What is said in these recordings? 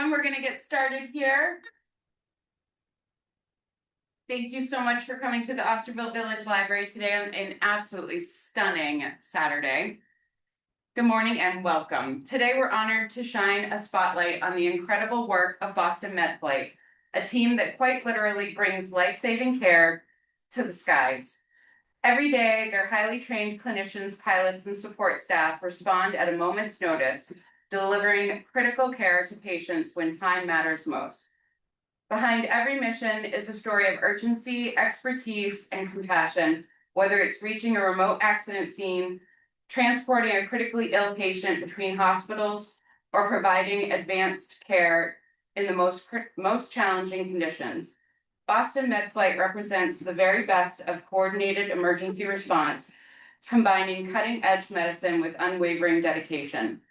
everyone. We're going to get started here. Thank you so much for coming to the Osterville Village Library today on an absolutely stunning Saturday. Good morning and welcome. Today we're honored to shine a spotlight on the incredible work of Boston Medflight, a team that quite literally brings life-saving care to the skies. Every day, their highly trained clinicians, pilots, and support staff respond at a moment's notice, delivering critical care to patients when time matters most. Behind every mission is a story of urgency, expertise, and compassion, whether it's reaching a remote accident scene, transporting a critically ill patient between hospitals, or providing advanced care in the most challenging conditions. Boston Medflight represents the very best of coordinated emergency response, combining cutting-edge medicine with unwavering dedication.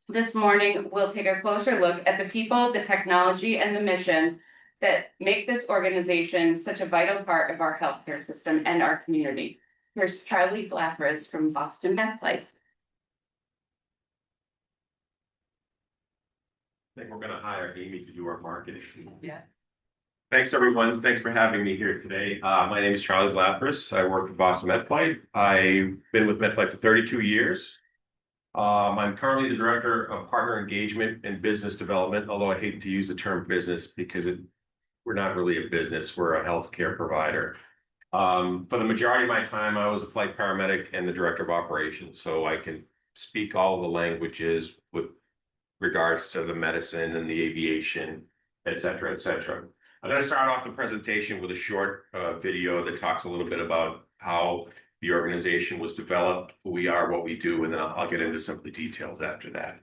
This morning, we'll take a closer look at the people, the technology, and the mission that make this organization such a vital part of our healthcare system and our community. Here's Charlie Blathras from Boston Medflight. I think we're going to hire Amy to do our marketing. Yeah. Thanks, everyone. Thanks for having me here today. My name is Charlie Blathras. I work for Boston Medflight. I've been with Medflight for 32 years. I'm currently the Director of Partner Engagement and Business Development, although I hate to use the term business because we're not really a business. We're a healthcare provider. For the majority of my time, I was a flight paramedic and the Director of Operations, so I can speak all of the languages with regards to the medicine and the aviation, et cetera, et cetera. I'm going to start off the presentation with a short video that talks a little bit about how the organization was developed, who we are, what we do, and then I'll get into some of the details after that.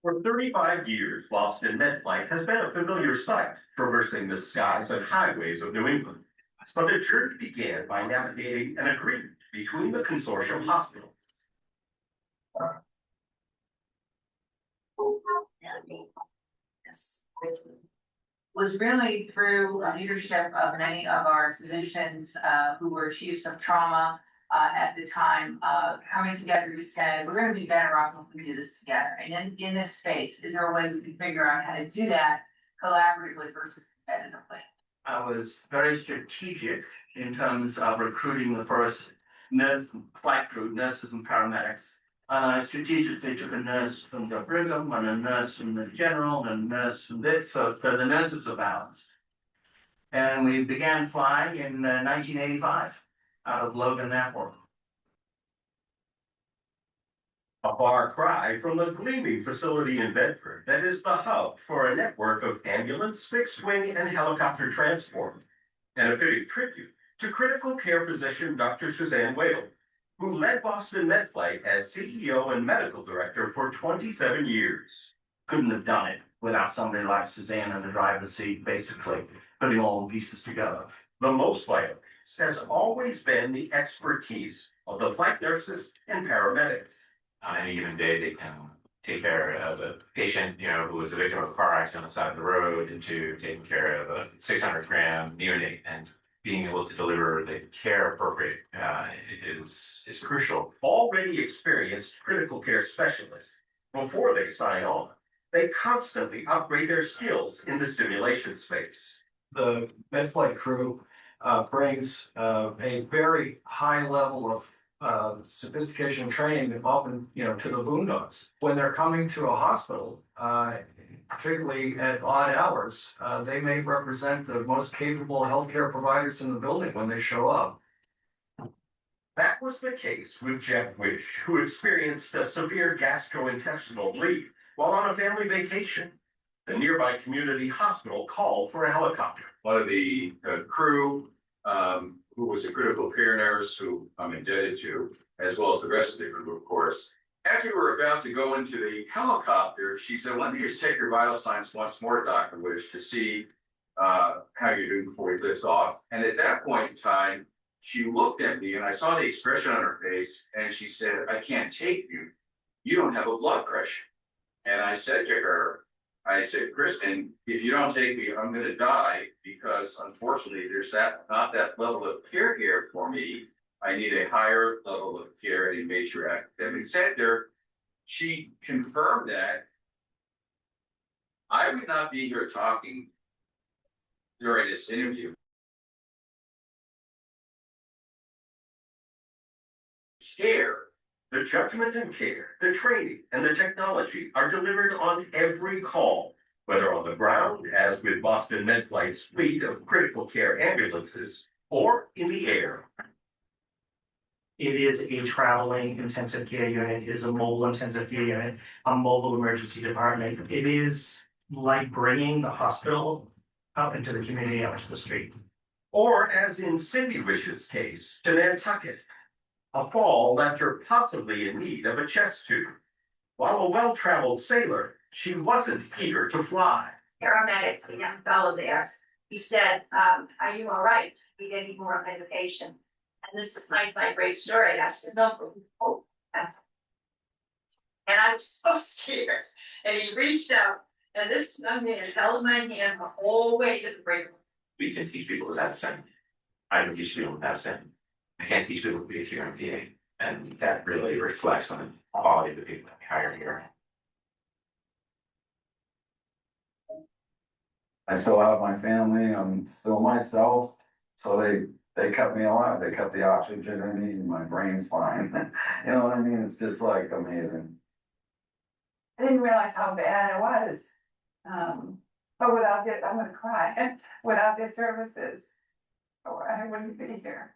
For 35 years, Boston Medflight has been a familiar sight, traversing the skies and highways of New England. But the journey began by navigating an agreement between the consortium hospitals. Was really through leadership of many of our physicians who were chiefs of trauma at the time, coming together to say, we're going to be better off if we do this together. And in this space, is there a way we can figure out how to do that collaboratively versus competitively? I was very strategic in terms of recruiting the first flight crew, nurses and paramedics. And I strategically took a nurse from the Brigham and a nurse from the General and a nurse from this, so the nurses were balanced. And we began flying in 1985 out of Logan Airport. A far cry from the gleaming facility in Bedford that is the hub for a network of ambulance, fixed-wing, and helicopter transport, and a fitting tribute to critical care physician Dr. Suzanne Whale, who led Boston Medflight as CEO and medical director for 27 years. Couldn't have done it without somebody like Suzanne in the driver's seat, basically, putting all the pieces together. The most vital piece has always been the expertise of the flight nurses and paramedics. On any given day, they can take care of a patient, who was a victim of a car accident on the side of the road, into taking care of a 600-gram neonate, and being able to deliver the care appropriate is crucial. Already experienced critical care specialists, before they sign on, they constantly upgrade their skills in the simulation space. The Medflight crew brings a very high level of sophistication and training, often, to the boondocks. When they're coming to a hospital, particularly at odd hours, they may represent the most capable healthcare providers in the building when they show up. That was the case with Jeff Wish, who experienced a severe gastrointestinal bleed while on a family vacation. The nearby community hospital called for a helicopter. One of the crew, who was a critical care nurse, who I'm indebted to, as well as the rest of the crew, of course. As we were about to go into the helicopter, she said, "Let me just take your vital signs once more, Dr. Wish, to see how you're doing before we lift off." And at that point in time, she looked at me and I saw the expression on her face and she said, I can't take you. You don't have a blood pressure. And I said to her, I said, Kristen, if you don't take me, I'm going to die because unfortunately there's not that level of care here for me. I need a higher level of care at a major academic center. She confirmed that. I would not be here talking during this interview. Care. The judgment and care, the training, and the technology are delivered on every call, whether on the ground, as with Boston Medflight's fleet of critical care ambulances, or in the air. It is a traveling intensive care unit, it is a mobile intensive care unit, a mobile emergency department. It is like bringing the hospital out into the community, out into the street. Or, as in Cindy Wish's case, to Nantucket. A fall left her possibly in need of a chest tube. While a well-traveled sailor, she wasn't eager to fly. Paramedic, the young fellow there, he said, are you all right? We need more medication. And this is my great story. I said, no, oh. And I was so scared. And he reached out, and this young man held my hand the whole way to the break. We can teach people without saying. I can teach people without saying. I can't teach people to be a human being, and that really reflects on the quality of the people that we hire here. I still have my family, I'm still myself, so they kept me alive, they kept the oxygen in me, and my brain's fine. You know what I mean? It's just like amazing. I didn't realize how bad it was. But without it, I'm gonna cry, without the services, I wouldn't be here.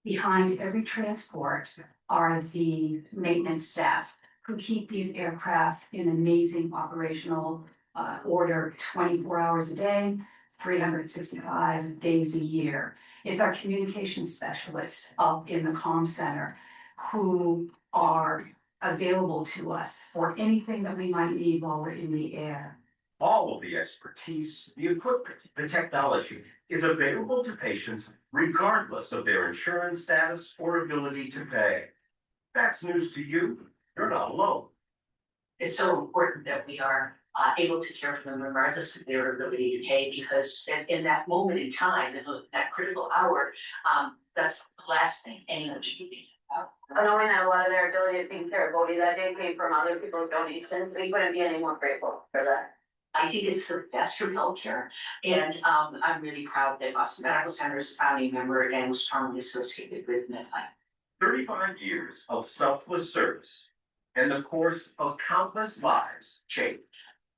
Behind every transport are the maintenance staff who keep these aircraft in amazing operational order 24 hours a day, 365 days a year. It's our communication specialists up in the comm center who are available to us for anything that we might need while we're in the air. All of the expertise, the equipment, the technology is available to patients regardless of their insurance status or ability to pay. That's news to you. You're not alone. It's so important that we are able to care for them regardless of their ability to pay, because in that moment in time, in that critical hour, that's the last thing anyone should be thinking about. Knowing that a lot of their ability to take care of Bodie that day came from other people's donations, we couldn't be any more grateful for that. I think it's the best for healthcare, and I'm really proud that Boston Medical Center is a founding member and strongly associated with Medflight. 35 years of selfless service and the course of countless lives changed.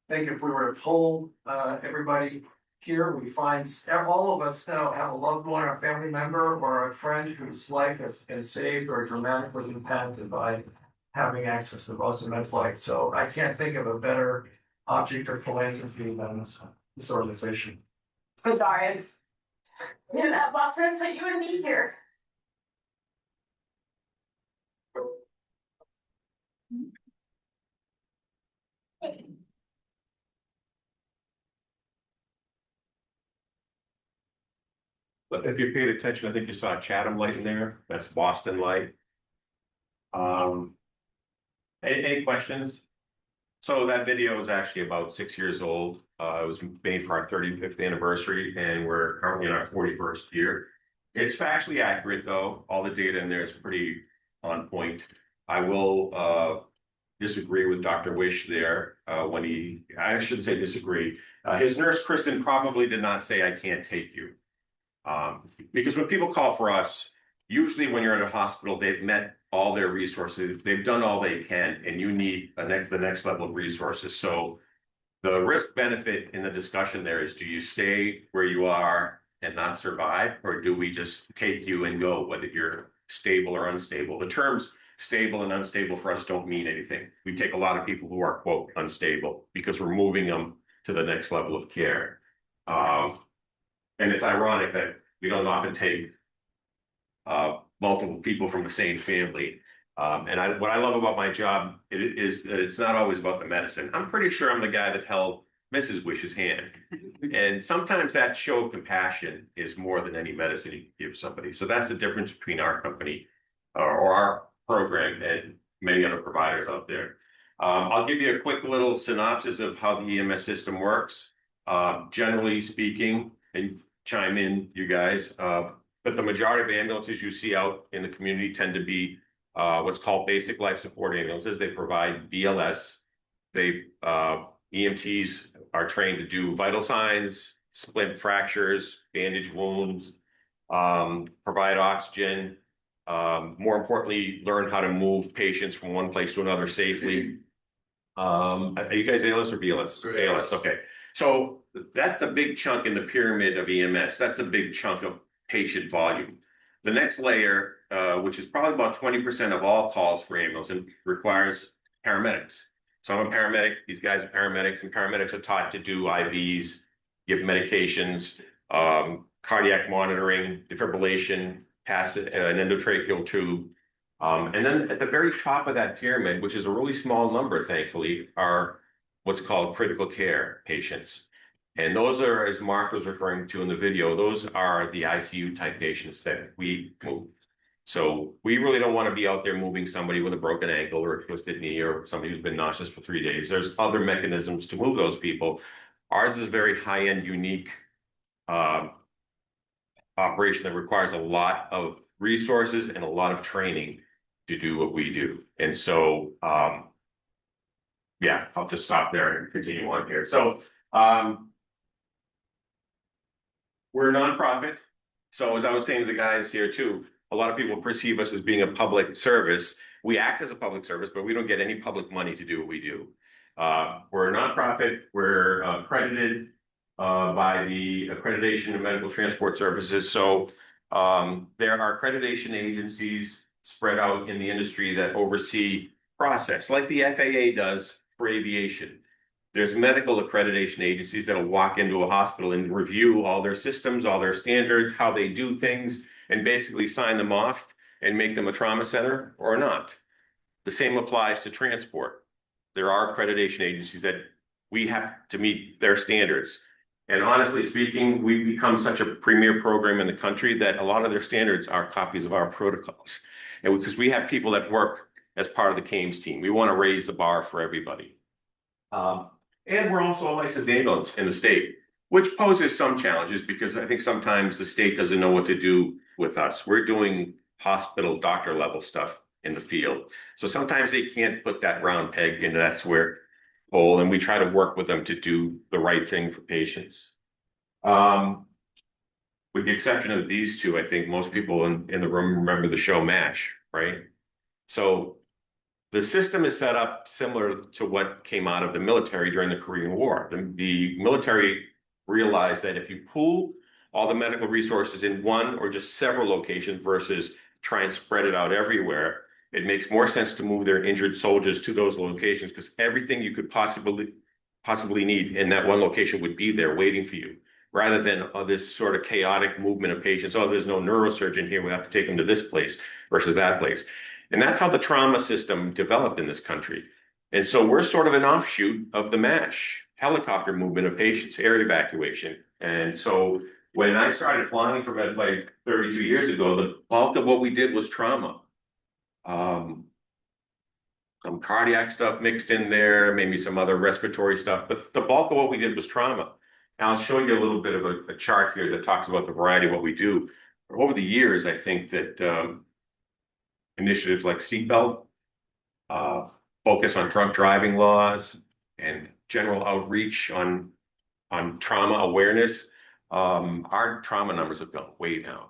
I think if we were to poll everybody here, we find all of us now have a loved one, or a family member, or a friend whose life has been saved or dramatically impacted by having access to Boston Medflight. So I can't think of a better object of philanthropy than this organization. I'm sorry, you didn't have boss friends, but you and me here. But if you paid attention, I think you saw Chatham Light in there. That's Boston Light. Any questions? So that video is actually about 6 years old. It was made for our 35th anniversary, and we're currently in our 41st year. It's factually accurate, though. All the data in there is pretty on point. I will disagree with Dr. Wish there I shouldn't say disagree. His nurse, Kristen, probably did not say, I can't take you. Because when people call for us, usually when you're in a hospital, they've met all their resources, they've done all they can, and you need the next level of resources. So the risk benefit in the discussion there is, do you stay where you are and not survive, or do we just take you and go, whether you're stable or unstable? The terms stable and unstable for us don't mean anything. We take a lot of people who are, quote, unstable, because we're moving them to the next level of care. And it's ironic that we don't often take multiple people from the same family. And what I love about my job is that it's not always about the medicine. I'm pretty sure I'm the guy that held Mrs. Wish's hand. And sometimes that show of compassion is more than any medicine you can give somebody. So that's the difference between our company or our program and many other providers out there. I'll give you a quick little synopsis of how the EMS system works. Generally speaking, and chime in, you guys, but the majority of ambulances you see out in the community tend to be what's called basic life support ambulances. They provide BLS. They EMTs are trained to do vital signs, splint fractures, bandage wounds, provide oxygen. More importantly, learn how to move patients from one place to another safely. Are you guys ALS or BLS? ALS, okay. So that's the big chunk in the pyramid of EMS. That's the big chunk of patient volume. The next layer, which is probably about 20% of all calls for ambulance, and requires paramedics. So I'm a paramedic, these guys are paramedics, and paramedics are taught to do IVs, give medications, cardiac monitoring, defibrillation, pass an endotracheal tube. And then at the very top of that pyramid, which is a really small number, thankfully, are what's called critical care patients. And those are, as Mark was referring to in the video, those are the ICU type patients that we move. So we really don't want to be out there moving somebody with a broken ankle or a twisted knee or somebody who's been nauseous for 3 days. There's other mechanisms to move those people. Ours is a very high-end, unique operation that requires a lot of resources and a lot of training to do what we do. And so, yeah, I'll just stop there and continue on here. So we're a nonprofit. So as I was saying to the guys here too, a lot of people perceive us as being a public service. We act as a public service, but we don't get any public money to do what we do. We're a nonprofit. We're accredited by the Accreditation of Medical Transport Services. So there are accreditation agencies spread out in the industry that oversee process, like the FAA does for aviation. There's medical accreditation agencies that'll walk into a hospital and review all their systems, all their standards, how they do things, and basically sign them off and make them a trauma center or not. The same applies to transport. There are accreditation agencies that we have to meet their standards. And honestly speaking, we've become such a premier program in the country that a lot of their standards are copies of our protocols. And because we have people that work as part of the CAMES team, we want to raise the bar for everybody. And we're also a licensed ambulance in the state, which poses some challenges because I think sometimes the state doesn't know what to do with us. We're doing hospital doctor level stuff in the field. So sometimes they can't put that round peg into that square hole, and we try to work with them to do the right thing for patients. With the exception of these two, I think most people in the room remember the show MASH, right? So the system is set up similar to what came out of the military during the Korean War. The military realized that if you pool all the medical resources in one or just several locations versus try and spread it out everywhere, it makes more sense to move their injured soldiers to those locations because everything you could possibly need in that one location would be there waiting for you, rather than this sort of chaotic movement of patients. Oh, there's no neurosurgeon here. We have to take them to this place versus that place. And that's how the trauma system developed in this country. And so we're sort of an offshoot of the MASH, helicopter movement of patients, air evacuation. And so when I started flying for Medflight 32 years ago, the bulk of what we did was trauma. Some cardiac stuff mixed in there, maybe some other respiratory stuff, but the bulk of what we did was trauma. Now I'll show you a little bit of a chart here that talks about the variety of what we do. Over the years, I think that initiatives like seatbelt, focus on drunk driving laws, and general outreach on trauma awareness, our trauma numbers have gone way down.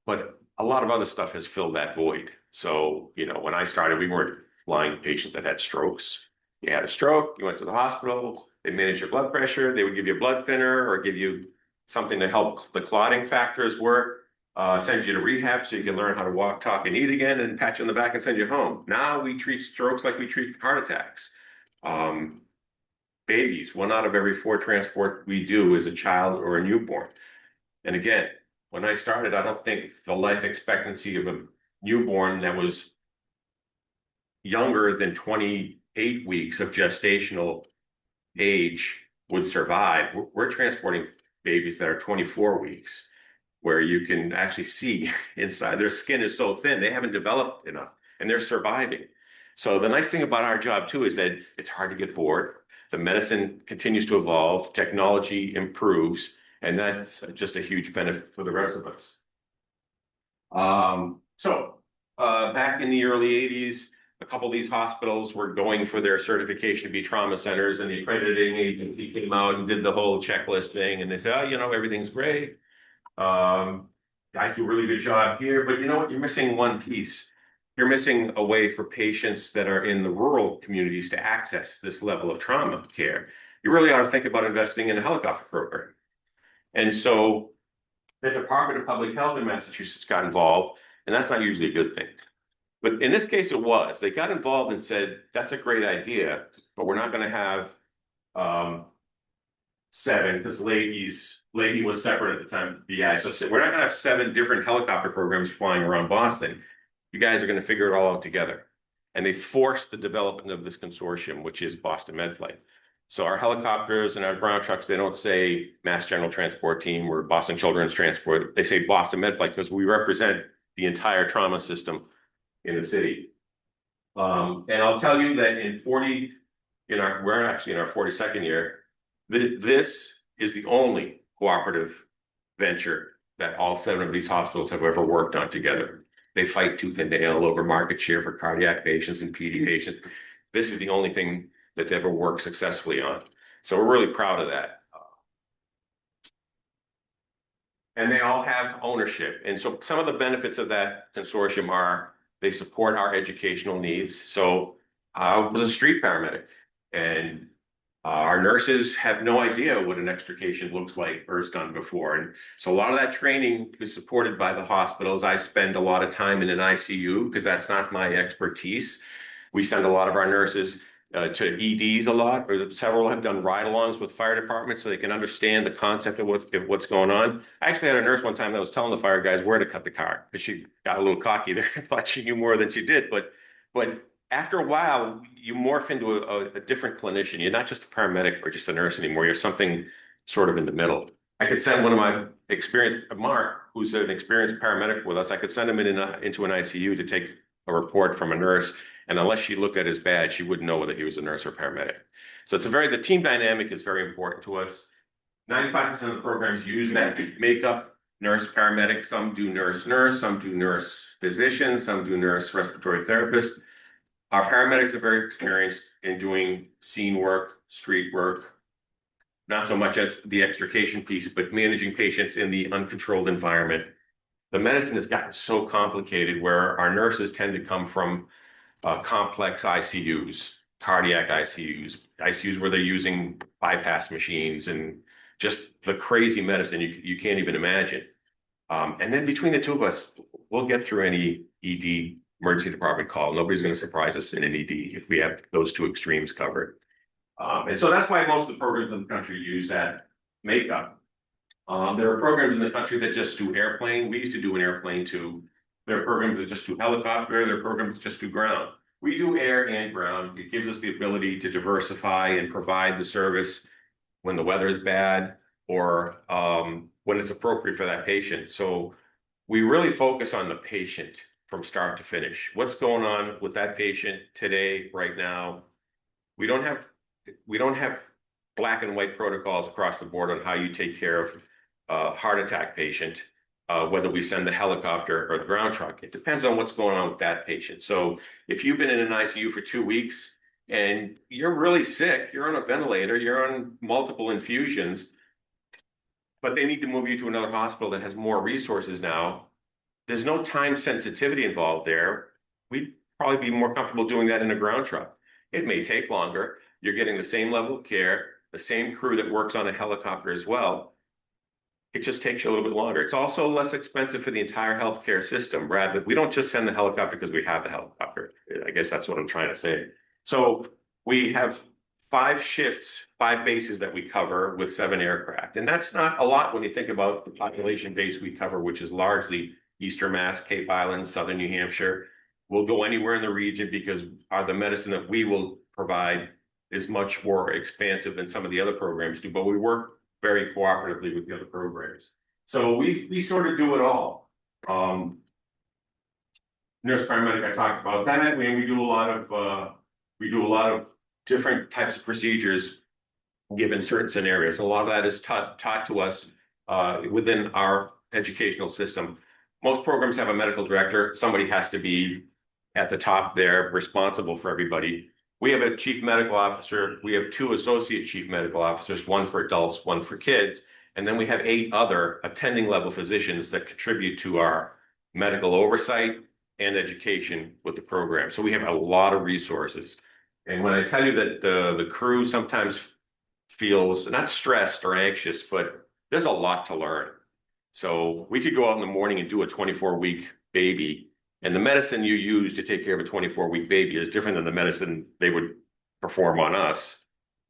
But a lot of other stuff has filled that void. So, you know, when I started, we weren't flying patients that had strokes. You had a stroke, you went to the hospital, they managed your blood pressure, they would give you a blood thinner or give you something to help the clotting factors work, send you to rehab so you can learn how to walk, talk, and eat again, and pat you on the back and send you home. Now we treat strokes like we treat heart attacks. Babies, 1 out of every 4 transport we do is a child or a newborn. And again, when I started, I don't think the life expectancy of a newborn that was younger than 28 weeks of gestational age would survive. We're transporting babies that are 24 weeks, where you can actually see inside. Their skin is so thin, they haven't developed enough, and they're surviving. So the nice thing about our job too is that it's hard to get bored. The medicine continues to evolve, technology improves, and that's just a huge benefit for the rest of us. Back in the early 80s, a couple of these hospitals were going for their certification to be trauma centers, and the accrediting agency came out and did the whole checklist thing, and they said, oh, you know, everything's great. I do a really good job here, but you know what? You're missing one piece. You're missing a way for patients that are in the rural communities to access this level of trauma care. You really ought to think about investing in a helicopter program. And so the Department of Public Health in Massachusetts got involved, and that's not usually a good thing. But in this case, it was. They got involved and said, that's a great idea, but we're not going to have 7, because Leahy was separate at the time of the BI. So we're not going to have 7 different helicopter programs flying around Boston. You guys are going to figure it all out together. And they forced the development of this consortium, which is Boston Medflight. So our helicopters and our ground trucks, they don't say Mass General Transport Team or Boston Children's Transport. They say Boston Medflight because we represent the entire trauma system in the city. And I'll tell you that we're actually in our 42nd year. This is the only cooperative venture that all 7 of these hospitals have ever worked on together. They fight tooth and nail over market share for cardiac patients and PD patients. This is the only thing that they ever worked successfully on. So we're really proud of that. And they all have ownership. And so some of the benefits of that consortium are they support our educational needs. So I was a street paramedic, and our nurses have no idea what an extrication looks like or has done before. And so a lot of that training is supported by the hospitals. I spend a lot of time in an ICU because that's not my expertise. We send a lot of our nurses to EDs a lot, or several have done ride-alongs with fire departments so they can understand the concept of what's going on. I actually had a nurse one time that was telling the fire guys where to cut the car because she got a little cocky there, thought she knew more than she did. But after a while, you morph into a different clinician. You're not just a paramedic or just a nurse anymore. You're something sort of in the middle. I could send one of my experienced, Mark, who's an experienced paramedic with us, I could send him into an ICU to take a report from a nurse. And unless she looked at his badge, she wouldn't know whether he was a nurse or paramedic. So the team dynamic is very important to us. 95% of the programs use that makeup, nurse, paramedic. Some do nurse, some do nurse physician, some do nurse respiratory therapist. Our paramedics are very experienced in doing scene work, street work, not so much as the extrication piece, but managing patients in the uncontrolled environment. The medicine has gotten so complicated where our nurses tend to come from complex ICUs, cardiac ICUs, ICUs where they're using bypass machines and just the crazy medicine you can't even imagine. And then between the two of us, we'll get through any ED emergency department call. Nobody's going to surprise us in an ED if we have those two extremes covered. And so that's why most of the programs in the country use that makeup. There are programs in the country that just do airplane. We used to do an airplane too. There are programs that just do helicopter. There are programs that just do ground. We do air and ground. It gives us the ability to diversify and provide the service when the weather is bad or when it's appropriate for that patient. So we really focus on the patient from start to finish. What's going on with that patient today, right now? We don't have black and white protocols across the board on how you take care of a heart attack patient. Whether we send the helicopter or the ground truck, it depends on what's going on with that patient. So if you've been in an ICU for 2 weeks and you're really sick, you're on a ventilator, you're on multiple infusions, but they need to move you to another hospital that has more resources now, there's no time sensitivity involved there. We'd probably be more comfortable doing that in a ground truck. It may take longer. You're getting the same level of care, the same crew that works on a helicopter as well. It just takes you a little bit longer. It's also less expensive for the entire healthcare system. Rather, we don't just send the helicopter because we have the helicopter. I guess that's what I'm trying to say. So we have 5 shifts, 5 bases that we cover with 7 aircraft. And that's not a lot when you think about the population base we cover, which is largely Eastern Mass, Cape Islands, Southern New Hampshire. We'll go anywhere in the region because the medicine that we will provide is much more expansive than some of the other programs do, but we work very cooperatively with the other programs. So we sort of do it all. Nurse paramedic, I talked about that, and we do a lot of different types of procedures given certain scenarios. A lot of that is taught to us within our educational system. Most programs have a medical director. Somebody has to be at the top there, responsible for everybody. We have a chief medical officer. We have 2 associate chief medical officers, 1 for adults, 1 for kids. And then we have 8 other attending level physicians that contribute to our medical oversight and education with the program. So we have a lot of resources. And when I tell you that the crew sometimes feels not stressed or anxious, but there's a lot to learn. So we could go out in the morning and do a 24-week baby, and the medicine you use to take care of a 24-week baby is different than the medicine they would perform on us.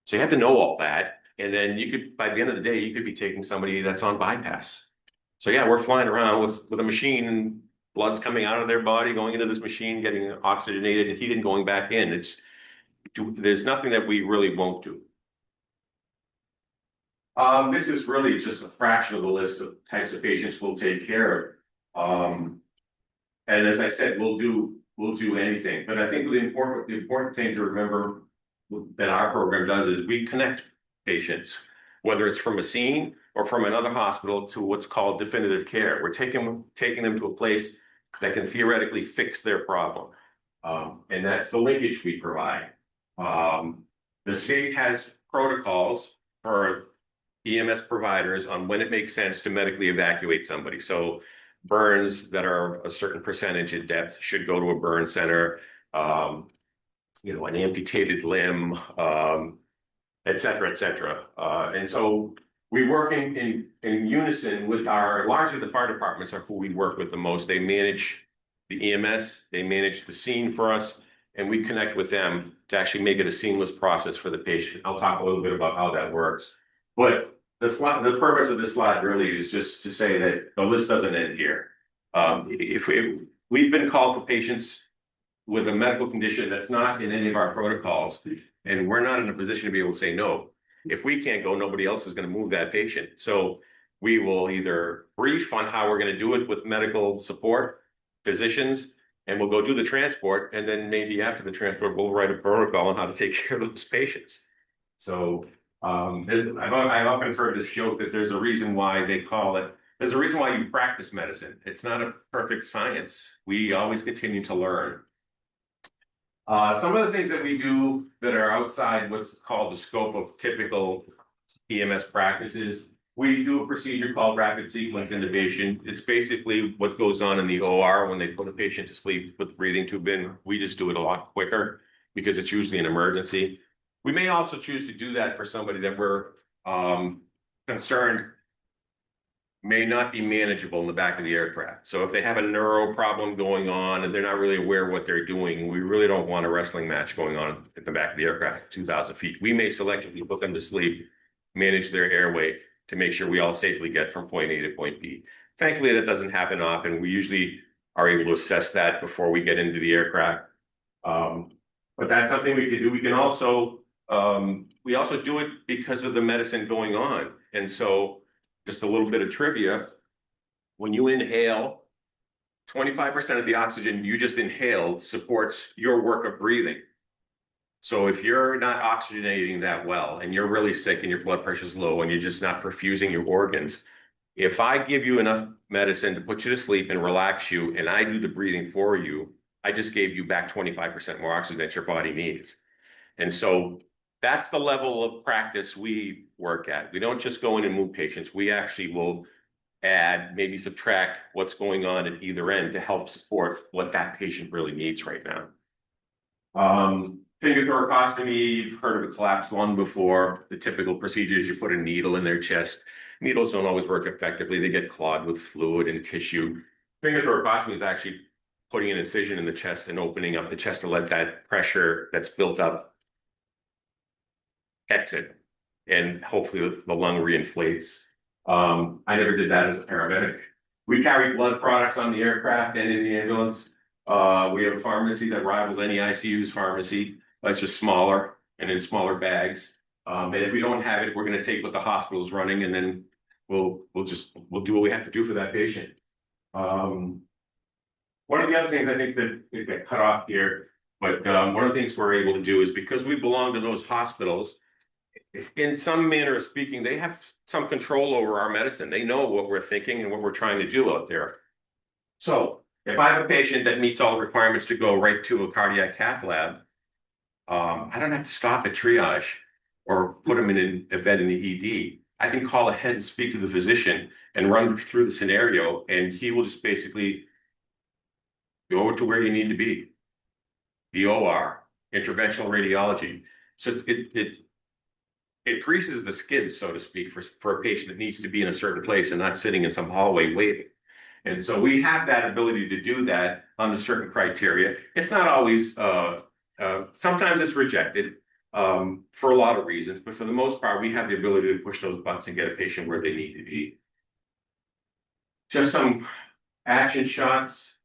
So you have to know all that. And then you could, by the end of the day, you could be taking somebody that's on bypass. So yeah, we're flying around with a machine, and blood's coming out of their body, going into this machine, getting oxygenated and heated, and going back in. There's nothing that we really won't do. This is really just a fraction of the list of types of patients we'll take care of. And as I said, we'll do anything. But I think the important thing to remember that our program does is we connect patients, whether it's from a scene or from another hospital, to what's called definitive care. We're taking them to a place that can theoretically fix their problem. And that's the linkage we provide. The state has protocols for EMS providers on when it makes sense to medically evacuate somebody. So burns that are a certain percentage in depth should go to a burn center, an amputated limb, et cetera, et cetera. And so we work in unison with largely the fire departments are who we work with the most. They manage the EMS, they manage the scene for us, and we connect with them to actually make it a seamless process for the patient. I'll talk a little bit about how that works. But the purpose of this slide really is just to say that the list doesn't end here. We've been called for patients with a medical condition that's not in any of our protocols, and we're not in a position to be able to say no. If we can't go, nobody else is going to move that patient. So we will either brief on how we're going to do it with medical support, physicians, and we'll go do the transport. And then maybe after the transport, we'll write a protocol on how to take care of those patients. So I've often heard this joke that there's a reason why there's a reason why you practice medicine. It's not a perfect science. We always continue to learn. Some of the things that we do that are outside what's called the scope of typical EMS practices, we do a procedure called rapid sequence intubation. It's basically what goes on in the OR when they put a patient to sleep with the breathing tube in. We just do it a lot quicker because it's usually an emergency. We may also choose to do that for somebody that we're concerned may not be manageable in the back of the aircraft. So if they have a neuro problem going on and they're not really aware of what they're doing, we really don't want a wrestling match going on in the back of the aircraft at 2,000 feet. We may selectively put them to sleep, manage their airway to make sure we all safely get from point A to point B. Thankfully, that doesn't happen often. We usually are able to assess that before we get into the aircraft. But that's something we can do. We can also, we also do it because of the medicine going on. And so just a little bit of trivia, when you inhale, 25% of the oxygen you just inhaled supports your work of breathing. So if you're not oxygenating that well and you're really sick and your blood pressure is low and you're just not perfusing your organs, if I give you enough medicine to put you to sleep and relax you and I do the breathing for you, I just gave you back 25% more oxygen that your body needs. And so that's the level of practice we work at. We don't just go in and move patients. We actually will add, maybe subtract what's going on at either end to help support what that patient really needs right now. Finger thoracostomy, you've heard of a collapsed lung before. The typical procedure is you put a needle in their chest. Needles don't always work effectively. They get clogged with fluid and tissue. Finger thoracostomy is actually putting an incision in the chest and opening up the chest to let that pressure that's built up exit, and hopefully the lung reinflates. I never did that as a paramedic. We carry blood products on the aircraft and in the ambulance. We have a pharmacy that rivals any ICU's pharmacy, but it's just smaller. and in smaller bags. And if we don't have it, we're going to take what the hospital's running, and then we'll do what we have to do for that patient. One of the other things I think that it got cut off here, but one of the things we're able to do is because we belong to those hospitals, in some manner of speaking, they have some control over our medicine. They know what we're thinking and what we're trying to do out there. So if I have a patient that meets all the requirements to go right to a cardiac cath lab, I don't have to stop at triage or put them in a bed in the ED. I can call ahead and speak to the physician and run through the scenario, and he will just basically go to where you need to be. The OR, interventional radiology. So it greases the skids, so to speak, for a patient that needs to be in a certain place and not sitting in some hallway waiting. And so we have that ability to do that under certain criteria. It's not always, sometimes it's rejected for a lot of reasons, but for the most part, we have the ability to push those buttons and get a patient where they need to be. Just some action shots.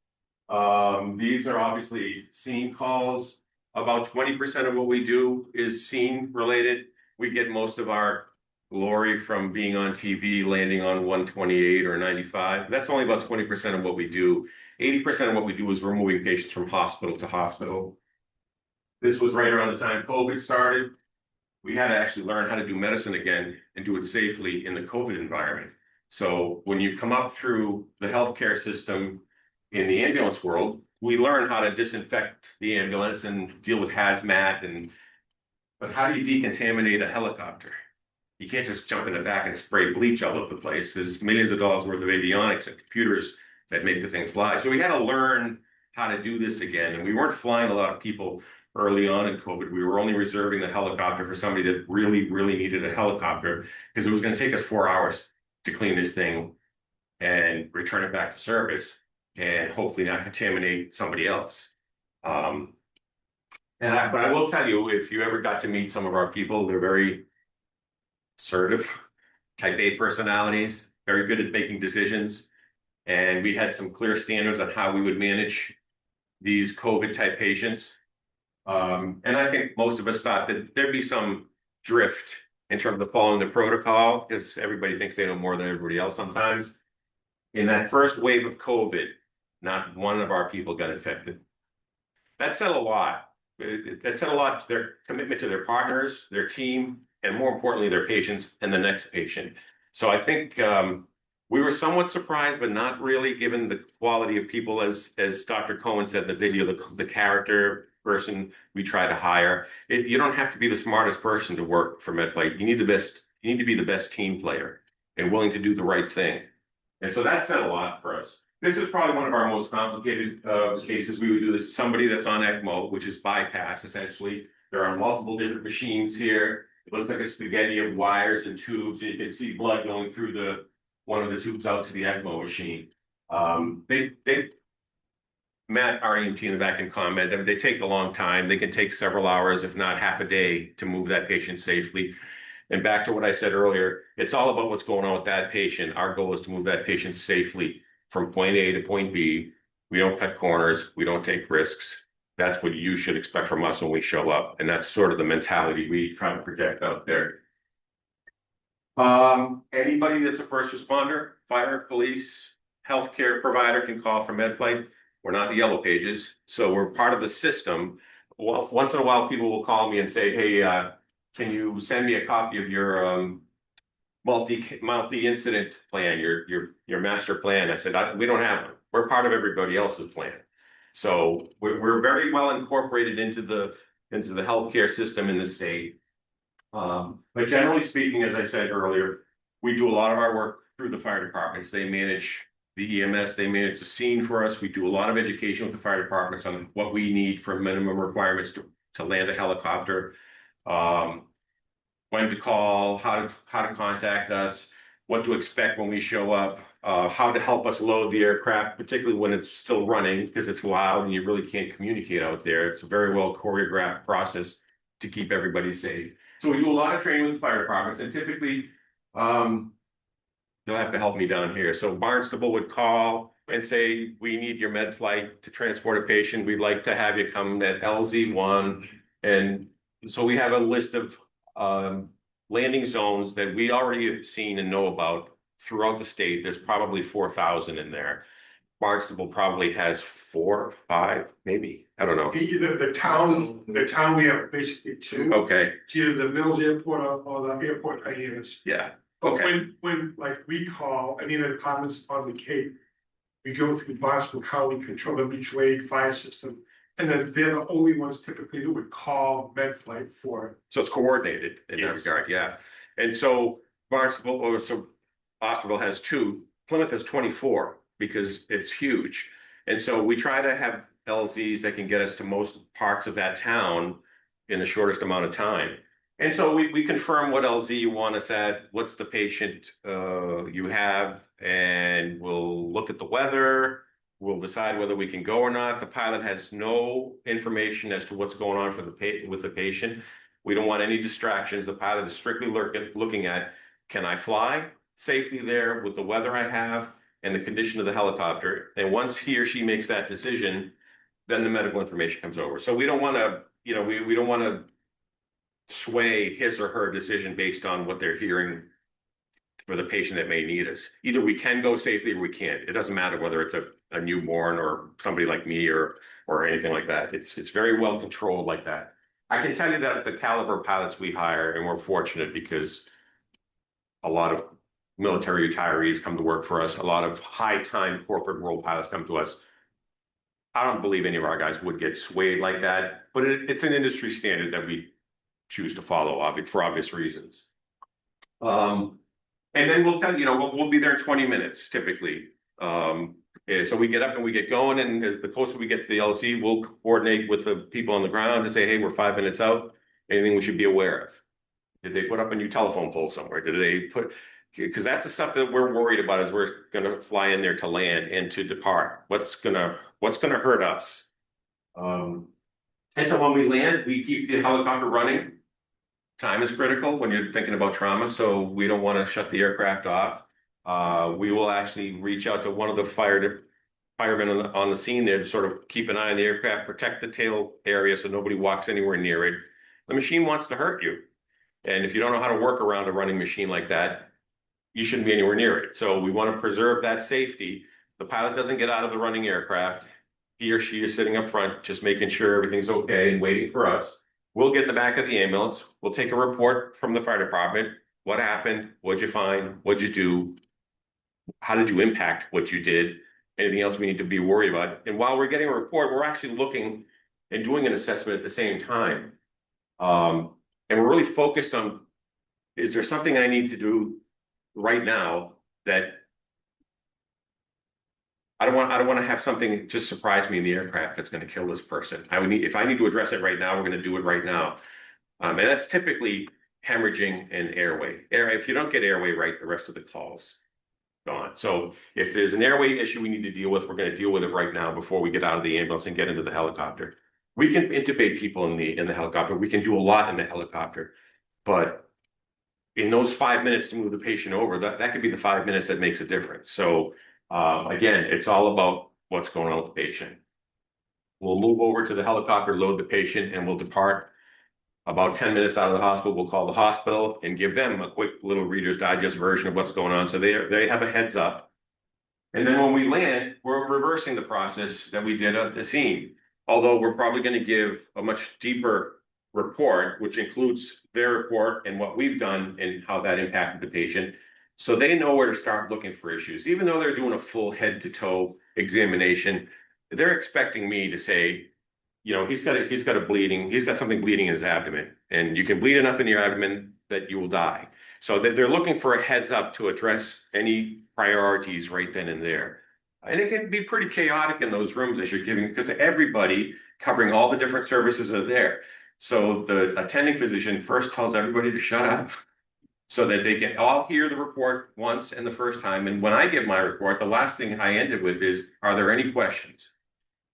These are obviously scene calls. About 20% of what we do is scene related. We get most of our glory from being on TV, landing on 128 or 95. That's only about 20% of what we do. 80% of what we do is we're moving patients from hospital to hospital. This was right around the time COVID started. We had to actually learn how to do medicine again and do it safely in the COVID environment. So when you come up through the healthcare system in the ambulance world, we learn how to disinfect the ambulance and deal with hazmat. But how do you decontaminate a helicopter? You can't just jump in the back and spray bleach all over the place. There's millions of dollars worth of avionics and computers that make the thing fly. So we had to learn how to do this again. And we weren't flying a lot of people early on in COVID. We were only reserving the helicopter for somebody that really, really needed a helicopter, because it was going to take us 4 hours to clean this thing and return it back to service and hopefully not contaminate somebody else. But I will tell you, if you ever got to meet some of our people, they're very assertive, type A personalities, very good at making decisions. And we had some clear standards on how we would manage these COVID type patients. And I think most of us thought that there'd be some drift in terms of following the protocol, because everybody thinks they know more than everybody else sometimes. In that first wave of COVID, not one of our people got infected. That said a lot. That said a lot to their commitment to their partners, their team, and more importantly, their patients and the next patient. So I think we were somewhat surprised, but not really, given the quality of people, as Dr. Cohen said in the video, the character person we try to hire. You don't have to be the smartest person to work for Medflight. You need the best. You need to be the best team player and willing to do the right thing. And so that said a lot for us. This is probably one of our most complicated cases. We would do this. Somebody that's on ECMO, which is bypass, essentially. There are multiple different machines here. It looks like a spaghetti of wires and tubes. You can see blood going through one of the tubes out to the ECMO machine. Matt, our EMT in the back, can comment. I mean, they take a long time. They can take several hours, if not half a day, to move that patient safely. And back to what I said earlier, it's all about what's going on with that patient. Our goal is to move that patient safely from point A to point B. We don't cut corners. We don't take risks. That's what you should expect from us when we show up. And that's sort of the mentality we try to project out there. Anybody that's a first responder, fire, police, healthcare provider can call for Medflight. We're not the yellow pages, so we're part of the system. Well, once in a while, people will call me and say, hey, can you send me a copy of your multi-incident plan, your master plan? I said, we don't have one. We're part of everybody else's plan. So we're very well incorporated into the healthcare system in the state. But generally speaking, as I said earlier, we do a lot of our work through the fire departments. They manage the EMS, they manage the scene for us. We do a lot of education with the fire departments on what we need for minimum requirements to land a helicopter, when to call, how to contact us, what to expect when we show up, how to help us load the aircraft, particularly when it's still running, because it's loud and you really can't communicate out there. It's a very well choreographed process to keep everybody safe. So we do a lot of training with the fire departments, and typically, you'll have to help me down here. So Barnstable would call and say, we need your med flight to transport a patient. We'd like to have you come at LZ1 and so we have a list of landing zones that we already have seen and know about throughout the state. There's probably 4,000 in there. Barnstable probably has 4, 5, maybe. I don't know. The town, we have basically 2. Okay. It's either the Mills Airport or the airport hyenas. Yeah. But Okay. when like we call any of the departments on the Cape, we go through Boston County, control the mutual aid fire system. And then they're the only ones typically that would call Medflight for it. So it's coordinated in that Yes. regard, yeah. And so Barnstable, or so Osterville has 2, Plymouth has 24 because it's huge. And so we try to have LZs that can get us to most parts of that town in the shortest amount of time. And so we confirm what LZ you want us at, what's the patient you have, and we'll look at the weather. We'll decide whether we can go or not. The pilot has no information as to what's going on for with the patient. We don't want any distractions. The pilot is strictly looking at, can I fly safely there with the weather I have and the condition of the helicopter? And once he or she makes that decision, then the medical information comes over. So we don't want to, we don't want to sway his or her decision based on what they're hearing for the patient that may need us. Either we can go safely or we can't. It doesn't matter whether it's a newborn or somebody like me or anything like that. It's very well controlled like that. I can tell you that the caliber of pilots we hire, and we're fortunate because a lot of military retirees come to work for us. A lot of high-time corporate world pilots come to us. I don't believe any of our guys would get swayed like that, but it's an industry standard that we choose to follow for obvious reasons. And then we'll tell we'll be there in 20 minutes typically. So we get up and we get going, and as the closer we get to the LC, we'll coordinate with the people on the ground to say, hey, we're 5 minutes out. Anything we should be aware of? Did they put up a new telephone pole somewhere? Did they put? Because that's the stuff that we're worried about as we're going to fly in there to land and to depart. What's gonna hurt us? And so when we land, we keep the helicopter running. Time is critical when you're thinking about trauma, so we don't want to shut the aircraft off. We will actually reach out to one of the firemen on the scene there to sort of keep an eye on the aircraft, protect the tail area so nobody walks anywhere near it. The machine wants to hurt you. And if you don't know how to work around a running machine like that, you shouldn't be anywhere near it. So we want to preserve that safety. The pilot doesn't get out of the running aircraft. He or she is sitting up front, just making sure everything's okay and waiting for us. We'll get in the back of the ambulance. We'll take a report from the fire department. What happened? What'd you find? What'd you do? How did you impact what you did? Anything else we need to be worried about? And while we're getting a report, we're actually looking and doing an assessment at the same time. And we're really focused on, is there something I need to do right now that I don't want to have something just surprise me in the aircraft that's going to kill this person. If I need to address it right now, we're going to do it right now. And that's typically hemorrhaging and airway. If you don't get airway right, the rest of the call's gone. So if there's an airway issue we need to deal with, we're going to deal with it right now before we get out of the ambulance and get into the helicopter. We can intubate people in the helicopter. We can do a lot in the helicopter, but in those 5 minutes to move the patient over, that could be the 5 minutes that makes a difference. So again, it's all about what's going on with the patient. We'll move over to the helicopter, load the patient, and we'll depart. About 10 minutes out of the hospital, we'll call the hospital and give them a quick little Reader's Digest version of what's going on. So they have a heads up. And then when we land, we're reversing the process that we did at the scene. Although we're probably going to give a much deeper report, which includes their report and what we've done and how that impacted the patient. So they know where to start looking for issues. Even though they're doing a full head to toe examination, they're expecting me to say, he's got something bleeding in his abdomen, and you can bleed enough in your abdomen that you will die. So they're looking for a heads up to address any priorities right then and there. And it can be pretty chaotic in those rooms as you're giving, because everybody covering all the different services are there. So the attending physician first tells everybody to shut up so that they can all hear the report once and the first time. And when I give my report, the last thing I ended with is, are there any questions?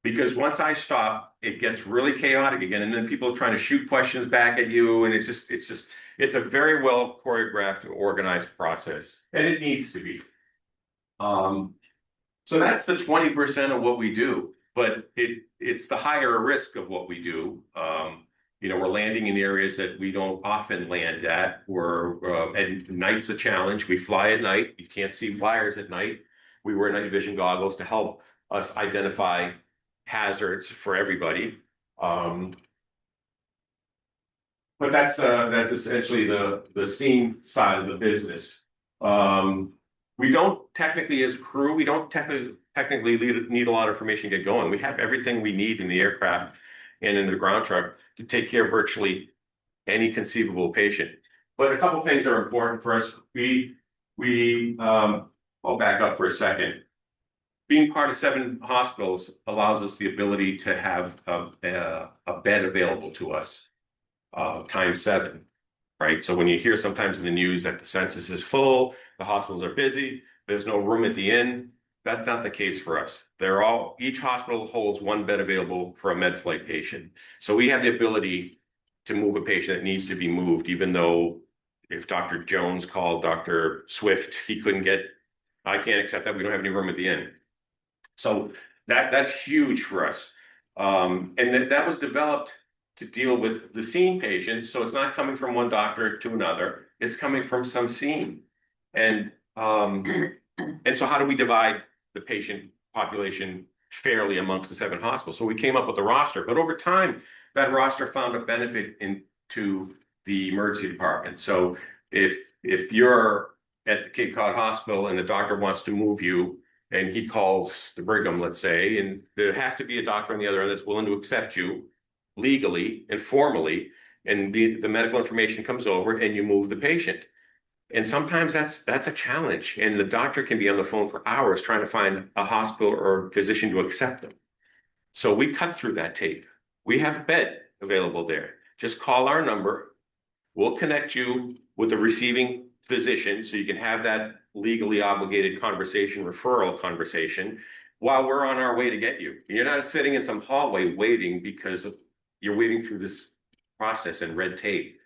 Because once I stop, it gets really chaotic again. And then people are trying to shoot questions back at you. And it's a very well choreographed, organized process. And it needs to be. So that's the 20% of what we do, but it's the higher risk of what we do. We're landing in areas that we don't often land at. And night's a challenge. We fly at night. You can't see wires at night. We wear night vision goggles to help us identify hazards for everybody. But that's essentially the scene side of the business. We don't technically, as a crew, we don't technically need a lot of information to get going. We have everything we need in the aircraft and in the ground truck to take care of virtually any conceivable patient. But a couple things are important for us. I'll back up for a second. Being part of 7 hospitals allows us the ability to have a bed available to us, times 7, right? So when you hear sometimes in the news that the census is full, the hospitals are busy, there's no room at the inn, that's not the case for us. Each hospital holds 1 bed available for a Medflight patient. So we have the ability to move a patient that needs to be moved, even though if Dr. Jones called Dr. Swift, I can't accept that, we don't have any room at the inn. So that's huge for us. And that was developed to deal with the scene patients. So it's not coming from one doctor to another, it's coming from some scene. And so how do we divide the patient population fairly amongst the 7 hospitals? So we came up with a roster, but over time, that roster found a benefit into the emergency department. So if you're at the Cape Cod Hospital and the doctor wants to move you, and he calls the Brigham, let's say, and there has to be a doctor on the other end that's willing to accept you legally and formally, and the medical information comes over and you move the patient. And sometimes that's a challenge, and the doctor can be on the phone for hours trying to find a hospital or physician to accept them. So we cut through that tape. We have a bed available there. Just call our number. We'll connect you with the receiving physician so you can have that legally obligated referral conversation while we're on our way to get you. You're not sitting in some hallway waiting because you're waiting through this process and red tape.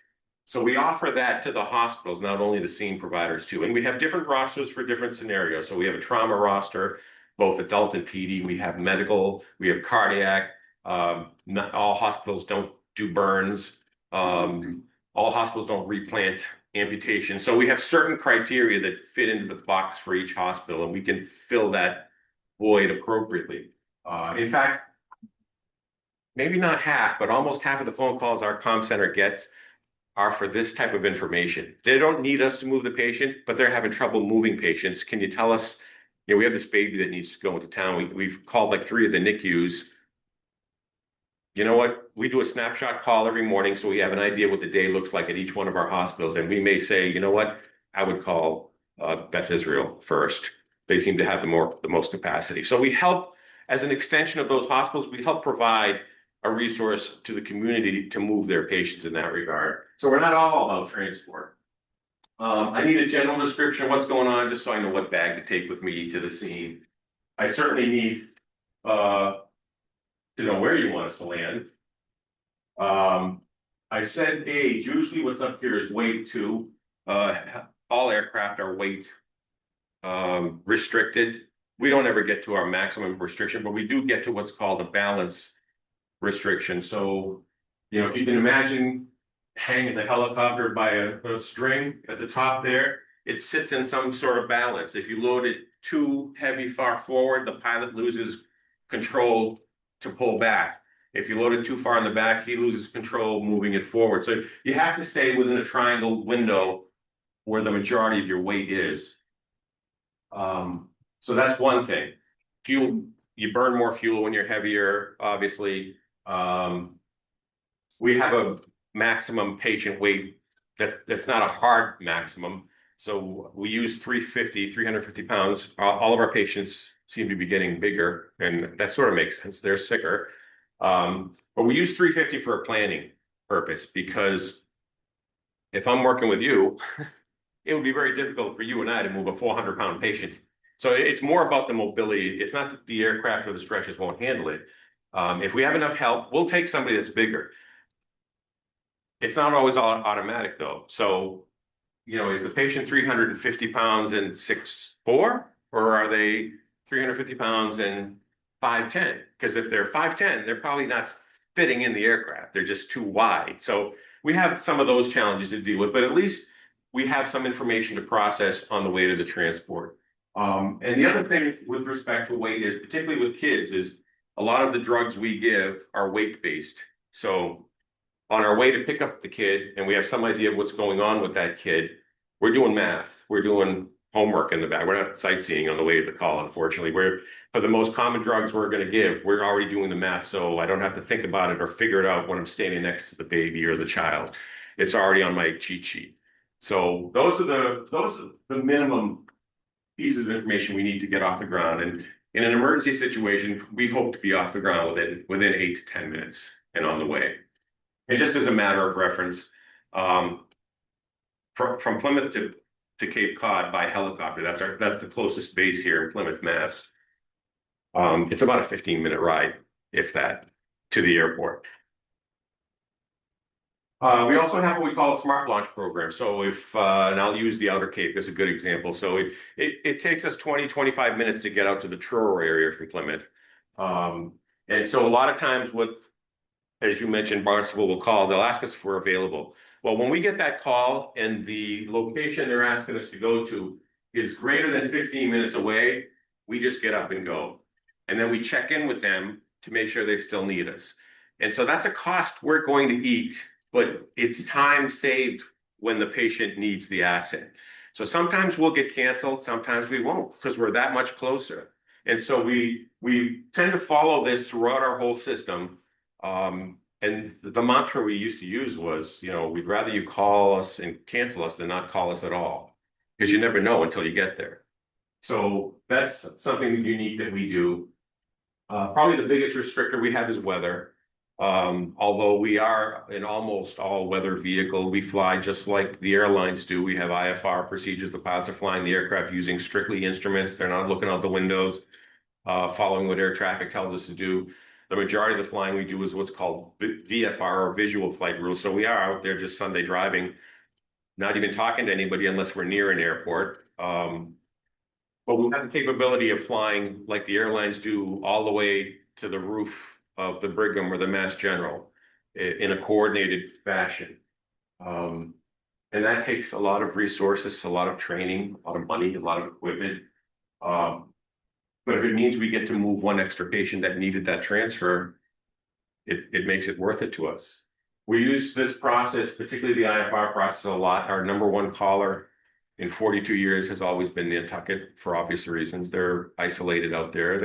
So we offer that to the hospitals, not only the scene providers too. And we have different rosters for different scenarios. So we have a trauma roster, both adult and PD. We have medical, we have cardiac. Not all hospitals don't do burns. All hospitals don't replant amputation. So we have certain criteria that fit into the box for each hospital, and we can fill that void appropriately. In fact, maybe not half, but almost half of the phone calls our comm center gets are for this type of information. They don't need us to move the patient, but they're having trouble moving patients. Can you tell us, we have this baby that needs to go into town. We've called like 3 of the NICUs. You know what? We do a snapshot call every morning, so we have an idea what the day looks like at each one of our hospitals. And we may say, you know what? I would call Beth Israel first. They seem to have the most capacity. So we help, as an extension of those hospitals, we help provide a resource to the community to move their patients in that regard. So we're not all about transport. I need a general description of what's going on, just so I know what bag to take with me to the scene. I certainly need to know where you want us to land. I said age. Usually what's up here is weight too. All aircraft are weight restricted. We don't ever get to our maximum restriction, but we do get to what's called a balance restriction. So, if you can imagine hanging the helicopter by a string at the top there, it sits in some sort of balance. If you load it too heavy far forward, the pilot loses control to pull back. If you load it too far in the back, he loses control moving it forward. So you have to stay within a triangle window where the majority of your weight is. So that's one thing. Fuel, you burn more fuel when you're heavier, obviously. We have a maximum patient weight that's not a hard maximum. So we use 350 pounds. All of our patients seem to be getting bigger, and that sort of makes sense. They're sicker. But we use 350 for a planning purpose, because if I'm working with you, it would be very difficult for you and I to move a 400-pound patient. So it's more about the mobility. It's not that the aircraft or the stretchers won't handle it. If we have enough help, we'll take somebody that's bigger. It's not always automatic though. So, is the patient 350 pounds and 6'4", or are they 350 pounds and 5'10"? Because if they're 5'10", they're probably not fitting in the aircraft. They're just too wide. So we have some of those challenges to deal with, but at least we have some information to process on the way to the transport. And the other thing with respect to weight is, particularly with kids, is a lot of the drugs we give are weight-based. So on our way to pick up the kid, and we have some idea of what's going on with that kid, we're doing math. We're doing homework in the back. We're not sightseeing on the way to the call, unfortunately. We're, for the most common drugs we're going to give, we're already doing the math, so I don't have to think about it or figure it out when I'm standing next to the baby or the child. It's already on my cheat sheet. So those are the minimum pieces of information we need to get off the ground. And in an emergency situation, we hope to be off the ground within 8 to 10 minutes and on the way. And just as a matter of reference, from Plymouth to Cape Cod by helicopter, that's the closest base here in Plymouth, Mass. It's about a 15-minute ride, if that, to the airport. We also have what we call a smart launch program. So if, and I'll use the Outer Cape as a good example. So it takes us 20-25 minutes to get out to the Truro area from Plymouth. And so a lot of times what, as you mentioned, Barnstable will call, they'll ask us if we're available. Well, when we get that call and the location they're asking us to go to is greater than 15 minutes away, we just get up and go. And then we check in with them to make sure they still need us. And so that's a cost we're going to eat, but it's time saved when the patient needs the asset. So sometimes we'll get canceled, sometimes we won't, because we're that much closer. And so we tend to follow this throughout our whole system. And the mantra we used to use was, you know, we'd rather you call us and cancel us than not call us at all, because you never know until you get there. So that's something unique that we do. Probably the biggest restrictor we have is weather. Although we are an almost all-weather vehicle, we fly just like the airlines do. We have IFR procedures. The pilots are flying the aircraft using strictly instruments. They're not looking out the windows, following what air traffic tells us to do. The majority of the flying we do is what's called VFR, or visual flight rules. So we are out there just Sunday driving, not even talking to anybody unless we're near an airport. But we have the capability of flying like the airlines do all the way to the roof of the Brigham or the Mass General in a coordinated fashion. And that takes a lot of resources, a lot of training, a lot of money, a lot of equipment. But if it means we get to move one extra patient that needed that transfer, it makes it worth it to us. We use this process, particularly the IFR process, a lot. Our number one caller in 42 years has always been Nantucket, for obvious reasons. They're isolated out there.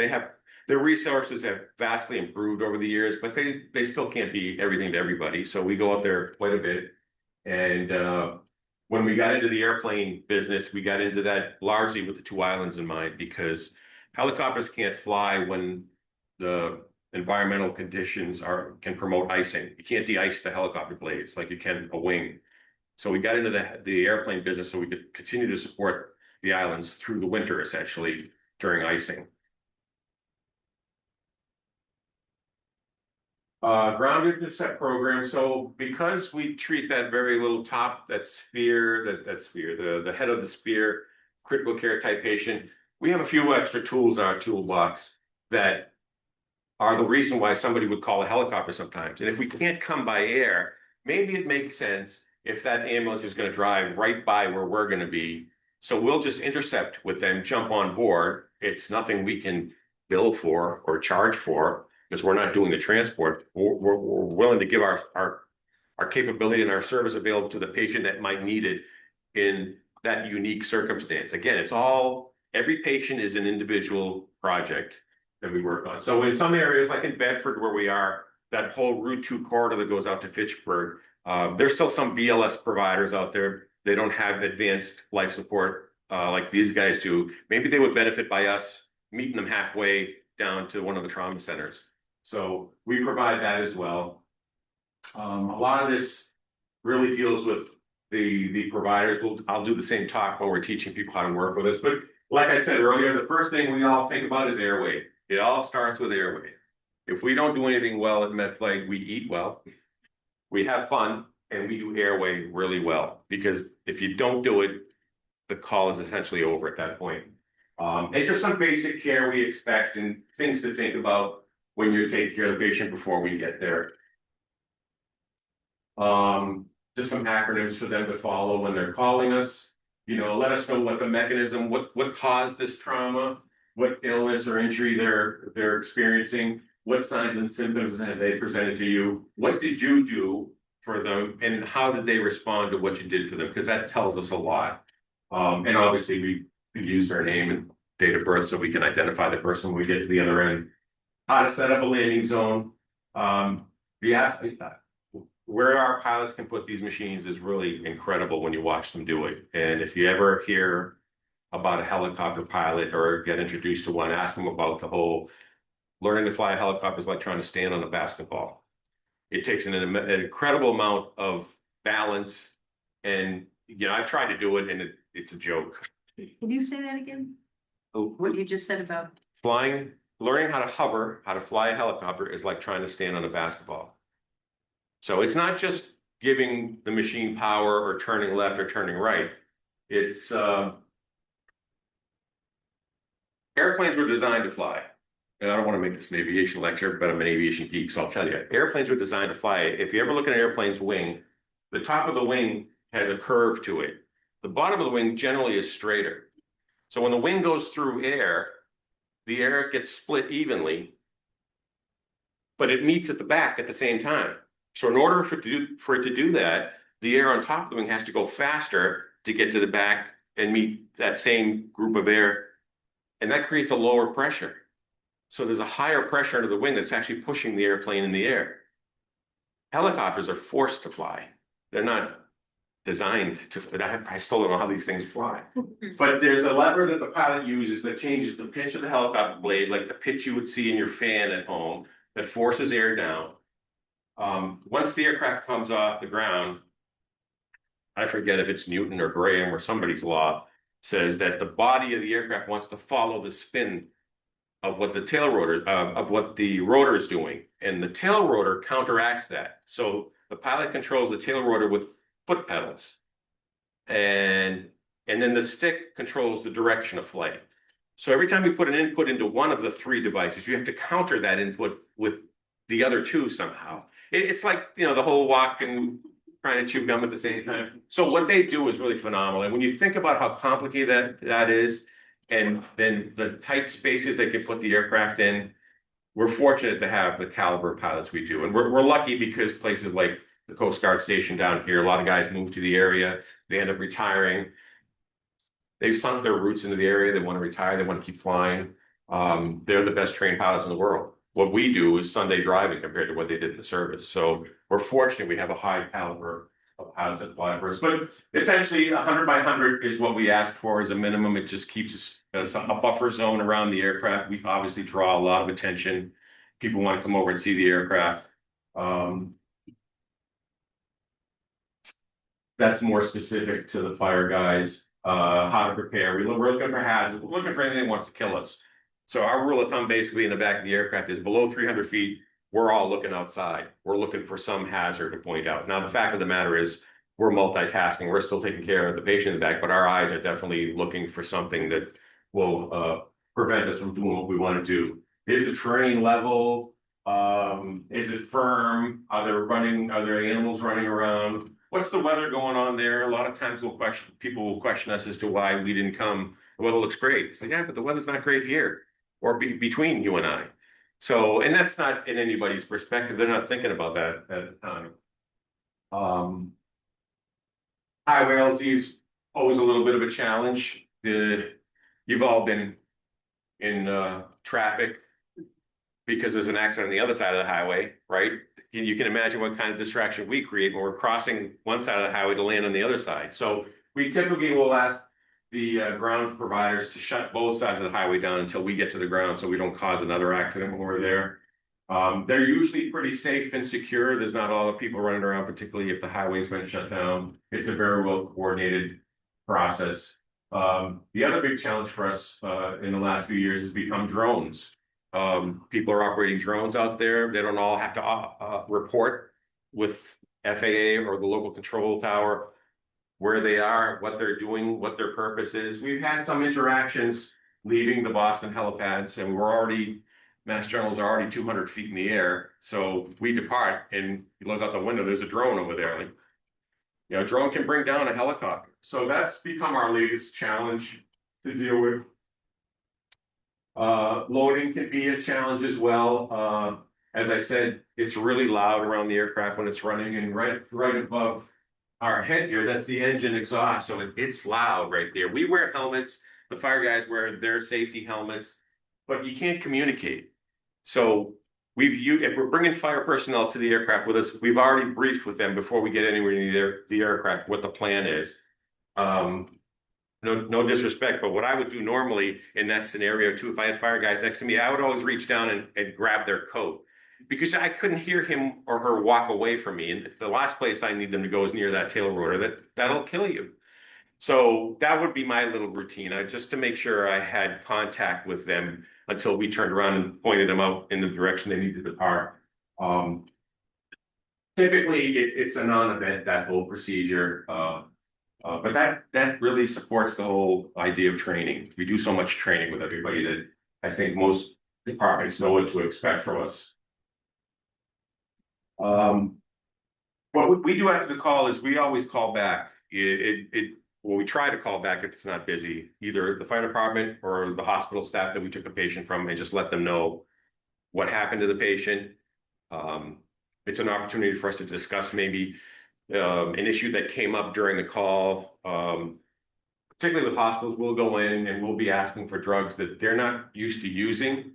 Their resources have vastly improved over the years, but they still can't be everything to everybody. So we go out there quite a bit. And when we got into the airplane business, we got into that largely with the two islands in mind, because helicopters can't fly when the environmental conditions can promote icing. You can't de-ice the helicopter blades like you can a wing. So we got into the airplane business so we could continue to support the islands through the winter, essentially, during icing. Ground intercept program. So because we treat that very little top, that sphere, the head of the sphere, critical care type patient, we have a few extra tools in our toolbox that are the reason why somebody would call a helicopter sometimes. And if we can't come by air, maybe it makes sense if that ambulance is going to drive right by where we're going to be. So we'll just intercept with them, jump on board. It's nothing we can bill for or charge for, because we're not doing the transport. We're willing to give our capability and our service available to the patient that might need it in that unique circumstance. Again, every patient is an individual project that we work on. So in some areas, like in Bedford, where we are, that whole Route 2 corridor that goes out to Fitchburg, there's still some BLS providers out there. They don't have advanced life support like these guys do. Maybe they would benefit by us meeting them halfway down to one of the trauma centers. So we provide that as well. A lot of this really deals with the providers. I'll do the same talk when we're teaching people how to work with us. But like I said earlier, the first thing we all think about is airway. It all starts with airway. If we don't do anything well at Medflight, we eat well, we have fun, and we do airway really well. Because if you don't do it, the call is essentially over at that point. It's just some basic care we expect and things to think about. when you're taking care of the patient before we get there. Just some acronyms for them to follow when they're calling us. You know, let us know what the mechanism, what caused this trauma, what illness or injury they're experiencing, what signs and symptoms have they presented to you, what did you do for them, and how did they respond to what you did for them? Because that tells us a lot. And obviously we use their name and date of birth so we can identify the person when we get to the other end. How to set up a landing zone. Where our pilots can put these machines is really incredible when you watch them do it. And if you ever hear about a helicopter pilot or get introduced to one, ask them about the whole learning to fly a helicopter is like trying to stand on a basketball. It takes an incredible amount of balance. And, you know, I've tried to do it and it's a joke. Can you say that again? Oh. What you just said about? Learning how to hover, how to fly a helicopter is like trying to stand on a basketball. So it's not just giving the machine power or turning left or turning right. It's airplanes were designed to fly. And I don't want to make this an aviation lecture, but I'm an aviation geek, so I'll tell you. Airplanes were designed to fly. If you ever look at an airplane's wing, the top of the wing has a curve to it. The bottom of the wing generally is straighter. So when the wing goes through air, the air gets split evenly, but it meets at the back at the same time. So in order for it to do that, the air on top of the wing has to go faster to get to the back and meet that same group of air. And that creates a lower pressure. So there's a higher pressure under the wing that's actually pushing the airplane in the air. Helicopters are forced to fly. They're not designed to, I still don't know how these things fly. But there's a lever that the pilot uses that changes the pitch of the helicopter blade, like the pitch you would see in your fan at home, that forces air down. Once the aircraft comes off the ground, I forget if it's Newton or Graham or somebody's law, says that the body of the aircraft wants to follow the spin of what the tail rotor, of what the rotor is doing. And the tail rotor counteracts that. So the pilot controls the tail rotor with foot pedals. And then the stick controls the direction of flight. So every time you put an input into one of the three devices, you have to counter that input with the other two somehow. It's like, you know, the whole walk and trying to chew gum at the same time. So what they do is really phenomenal. And when you think about how complicated that is, and then the tight spaces they can put the aircraft in, we're fortunate to have the caliber of pilots we do. And we're lucky because places like the Coast Guard station down here, a lot of guys move to the area, they end up retiring. They've sunk their roots into the area, they want to retire, they want to keep flying. They're the best trained pilots in the world. What we do is Sunday driving compared to what they did in the service. So we're fortunate we have a high caliber of pilots that fly for us. But essentially 100 by 100 is what we ask for as a minimum. It just keeps us a buffer zone around the aircraft. We obviously draw a lot of attention. People want to come over and see the aircraft. That's more specific to the fire guys, how to prepare. We're looking for hazards. We're looking for anything that wants to kill us. So our rule of thumb basically in the back of the aircraft is below 300 feet, we're all looking outside. We're looking for some hazard to point out. Now, the fact of the matter is we're multitasking. We're still taking care of the patient in the back, but our eyes are definitely looking for something that will prevent us from doing what we want to do. Is the terrain level? Is it firm? Are there animals running around? What's the weather going on there? A lot of times people will question us as to why we didn't come. The weather looks great. It's like, yeah, but the weather's not great here or between you and I. So, and that's not in anybody's perspective. They're not thinking about that at the time. Highway LZ is always a little bit of a challenge. You've all been in traffic because there's an accident on the other side of the highway, right? You can imagine what kind of distraction we create when we're crossing one side of the highway to land on the other side. So we typically will ask the ground providers to shut both sides of the highway down until we get to the ground so we don't cause another accident when we're there. They're usually pretty safe and secure. There's not a lot of people running around, particularly if the highway's been shut down. It's a very well coordinated process. The other big challenge for us in the last few years has become drones. People are operating drones out there. They don't all have to report with FAA or the local control tower where they are, what they're doing, what their purpose is. We've had some interactions leaving the Boston helipads, and we're already Mass Generals are already 200 feet in the air. So we depart and you look out the window, there's a drone over there. Like, you know, a drone can bring down a helicopter. So that's become our latest challenge to deal with. Loading can be a challenge as well. As I said, it's really loud around the aircraft when it's running, and right above our head here, that's the engine exhaust. So it's loud right there. We wear helmets. The fire guys wear their safety helmets, but you can't communicate. So if we're bringing fire personnel to the aircraft with us, we've already briefed with them before we get anywhere near the aircraft what the plan is. No disrespect, but what I would do normally in that scenario too, if I had fire guys next to me, I would always reach down and grab their coat because I couldn't hear him or her walk away from me. And the last place I need them to go is near that tail rotor. That'll kill you. So that would be my little routine, just to make sure I had contact with them until we turned around and pointed them out in the direction they needed to depart. Typically, it's a non-event, that whole procedure. But that really supports the whole idea of training. We do so much training with everybody that I think most departments know what to expect from us. What we do after the call is we always call back. Well, we try to call back if it's not busy, either the fire department or the hospital staff that we took a patient from, and just let them know what happened to the patient. It's an opportunity for us to discuss maybe an issue that came up during the call. Particularly with hospitals, we'll go in and we'll be asking for drugs that they're not used to using.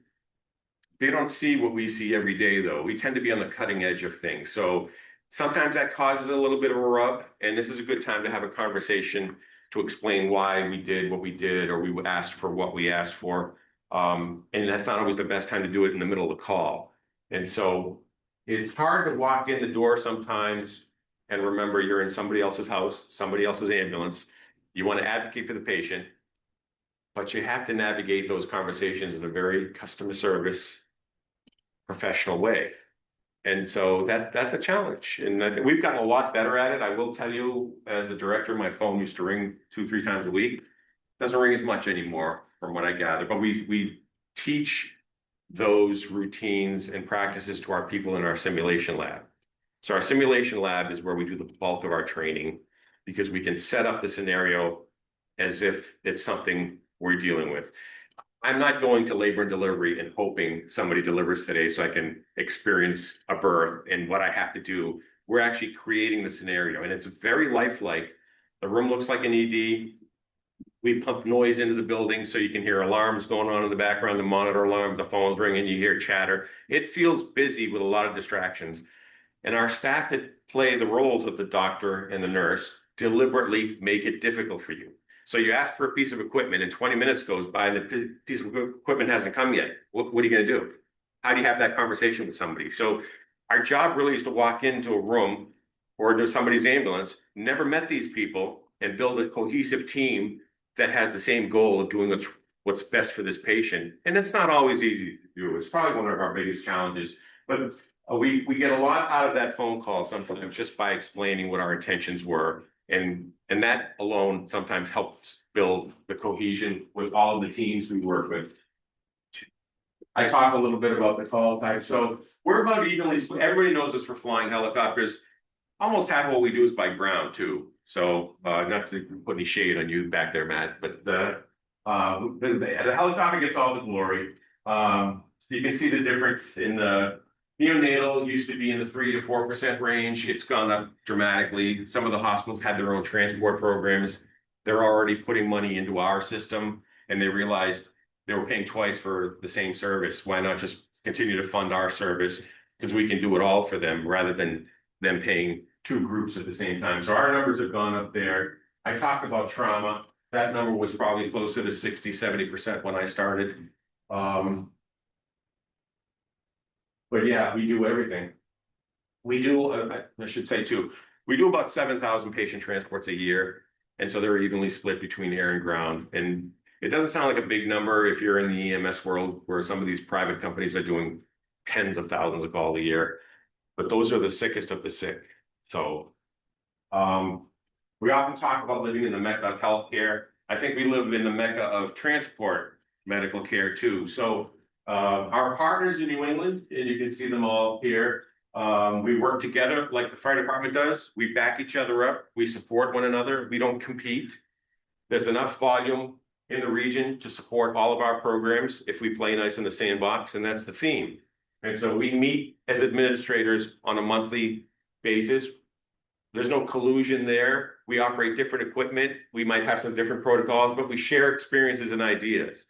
They don't see what we see every day, though. We tend to be on the cutting edge of things. So sometimes that causes a little bit of a rub, and this is a good time to have a conversation to explain why we did what we did, or we asked for what we asked for. And that's not always the best time to do it in the middle of the call. And so it's hard to walk in the door sometimes and remember you're in somebody else's house, somebody else's ambulance. You want to advocate for the patient, but you have to navigate those conversations in a very customer service, professional way. And so that's a challenge. And I think we've gotten a lot better at it. I will tell you, as a director, my phone used to ring 2-3 times a week. Doesn't ring as much anymore from what I gather, but we teach those routines and practices to our people in our simulation lab. So our simulation lab is where we do the bulk of our training, because we can set up the scenario as if it's something we're dealing with. I'm not going to labor and delivery and hoping somebody delivers today so I can experience a birth and what I have to do. We're actually creating the scenario, and it's very lifelike. The room looks like an ED. We pump noise into the building so you can hear alarms going on in the background, the monitor alarms, the phone's ringing, you hear chatter. It feels busy with a lot of distractions. And our staff that play the roles of the doctor and the nurse deliberately make it difficult for you. So you ask for a piece of equipment and 20 minutes goes by and the piece of equipment hasn't come yet. What are you going to do? How do you have that conversation with somebody? So our job really is to walk into a room or into somebody's ambulance, never met these people, and build a cohesive team that has the same goal of doing what's best for this patient. And it's not always easy to do. It's probably one of our biggest challenges. But we get a lot out of that phone call sometimes just by explaining what our intentions were. And that alone sometimes helps build the cohesion with all of the teams we work with. I talk a little bit about the call type. So we're about evenly split. Everybody knows us for flying helicopters. Almost half of what we do is by ground too. So not to put any shade on you back there, Matt, but the helicopter gets all the glory. So you can see the difference in the neonatal used to be in the 3 to 4% range. It's gone up dramatically. Some of the hospitals had their own transport programs. They're already putting money into our system, and they realized they were paying twice for the same service. Why not just continue to fund our service? Because we can do it all for them rather than them paying 2 groups at the same time. So our numbers have gone up there. I talked about trauma. That number was probably closer to 60, 70% when I started. But yeah, we do everything. We do, I should say too, we do about 7,000 patient transports a year. And so they're evenly split between air and ground. And it doesn't sound like a big number if you're in the EMS world, where some of these private companies are doing tens of thousands of calls a year. But those are the sickest of the sick. So we often talk about living in the mecca of healthcare. I think we live in the mecca of transport medical care too. So Our partners in New England, and you can see them all here. We work together like the fire department does. We back each other up. We support one another. We don't compete. There's enough volume in the region to support all of our programs if we play nice in the sandbox, and that's the theme. And so we meet as administrators on a monthly basis. There's no collusion there. We operate different equipment. We might have some different protocols, but we share experiences and ideas.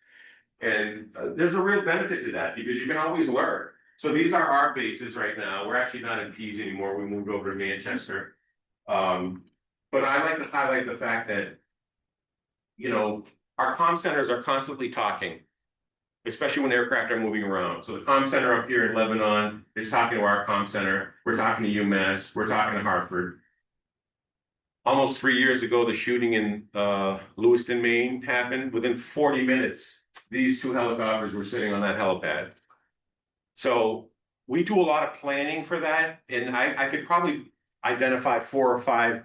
And there's a real benefit to that because you can always learn. So these are our bases right now. We're actually not in Keys anymore. We moved over to Manchester. But I like to highlight the fact that, you know, our comm centers are constantly talking, especially when aircraft are moving around. So the comm center up here in Lebanon is talking to our comm center. We're talking to UMass. We're talking to Hartford. Almost 3 years ago, the shooting in Lewiston, Maine happened. Within 40 minutes, these two helicopters were sitting on that helipad. So we do a lot of planning for that. And I could probably identify 4 or 5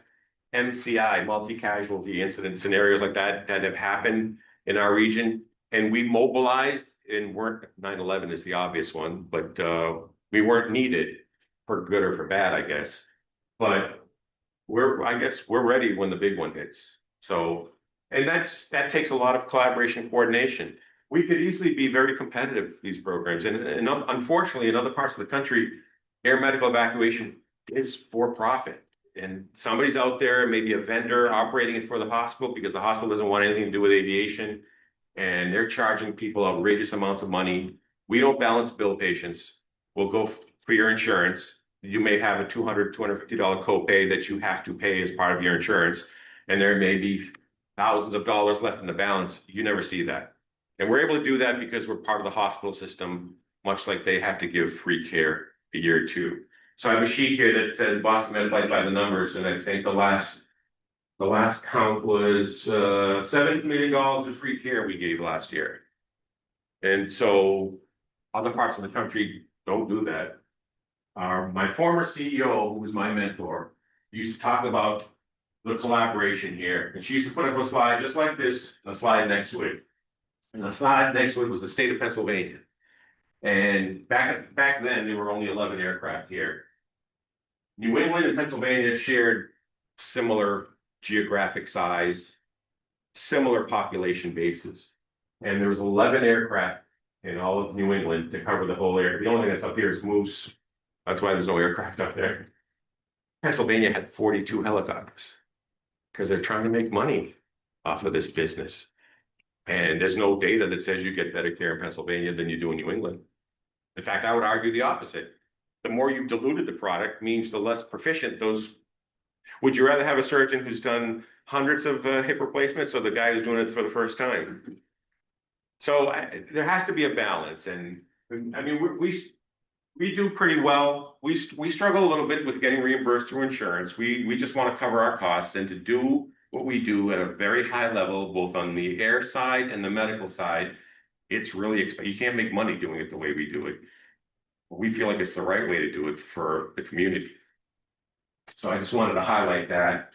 MCI, multi-casualty incident scenarios like that that have happened in our region. And we mobilized and weren't, 9/11 is the obvious one, but we weren't needed for good or for bad, I guess. But I guess we're ready when the big one hits. So, and that takes a lot of collaboration and coordination. We could easily be very competitive with these programs. And unfortunately, in other parts of the country, air medical evacuation is for profit. And somebody's out there, maybe a vendor operating it for the hospital because the hospital doesn't want anything to do with aviation. And they're charging people outrageous amounts of money. We don't balance bill patients. We'll go for your insurance. You may have a $200, $250 copay that you have to pay as part of your insurance. And there may be thousands of dollars left in the balance. You never see that. And we're able to do that because we're part of the hospital system, much like they have to give free care a year or two. So I have a sheet here that says Boston Medflight by the numbers, and I think the last count was $7 million in free care we gave last year. And so other parts of the country don't do that. My former CEO, who was my mentor, used to talk about the collaboration here. And she used to put up a slide just like this, a slide next to it. And the slide next to it was the state of Pennsylvania. And back then, there were only 11 aircraft here. New England and Pennsylvania shared similar geographic size, similar population bases. And there was 11 aircraft in all of New England to cover the whole area. The only thing that's up here is Moose. That's why there's no aircraft up there. Pennsylvania had 42 helicopters because they're trying to make money off of this business. And there's no data that says you get better care in Pennsylvania than you do in New England. In fact, I would argue the opposite. The more you've diluted the product means the less proficient those. Would you rather have a surgeon who's done hundreds of hip replacements or the guy who's doing it for the first time? So there has to be a balance. And I mean, we do pretty well. We struggle a little bit with getting reimbursed through insurance. We just want to cover our costs, and to do what we do at a very high level, both on the air side and the medical side, it's really expensive. You can't make money doing it the way we do it. We feel like it's the right way to do it for the community. So I just wanted to highlight that.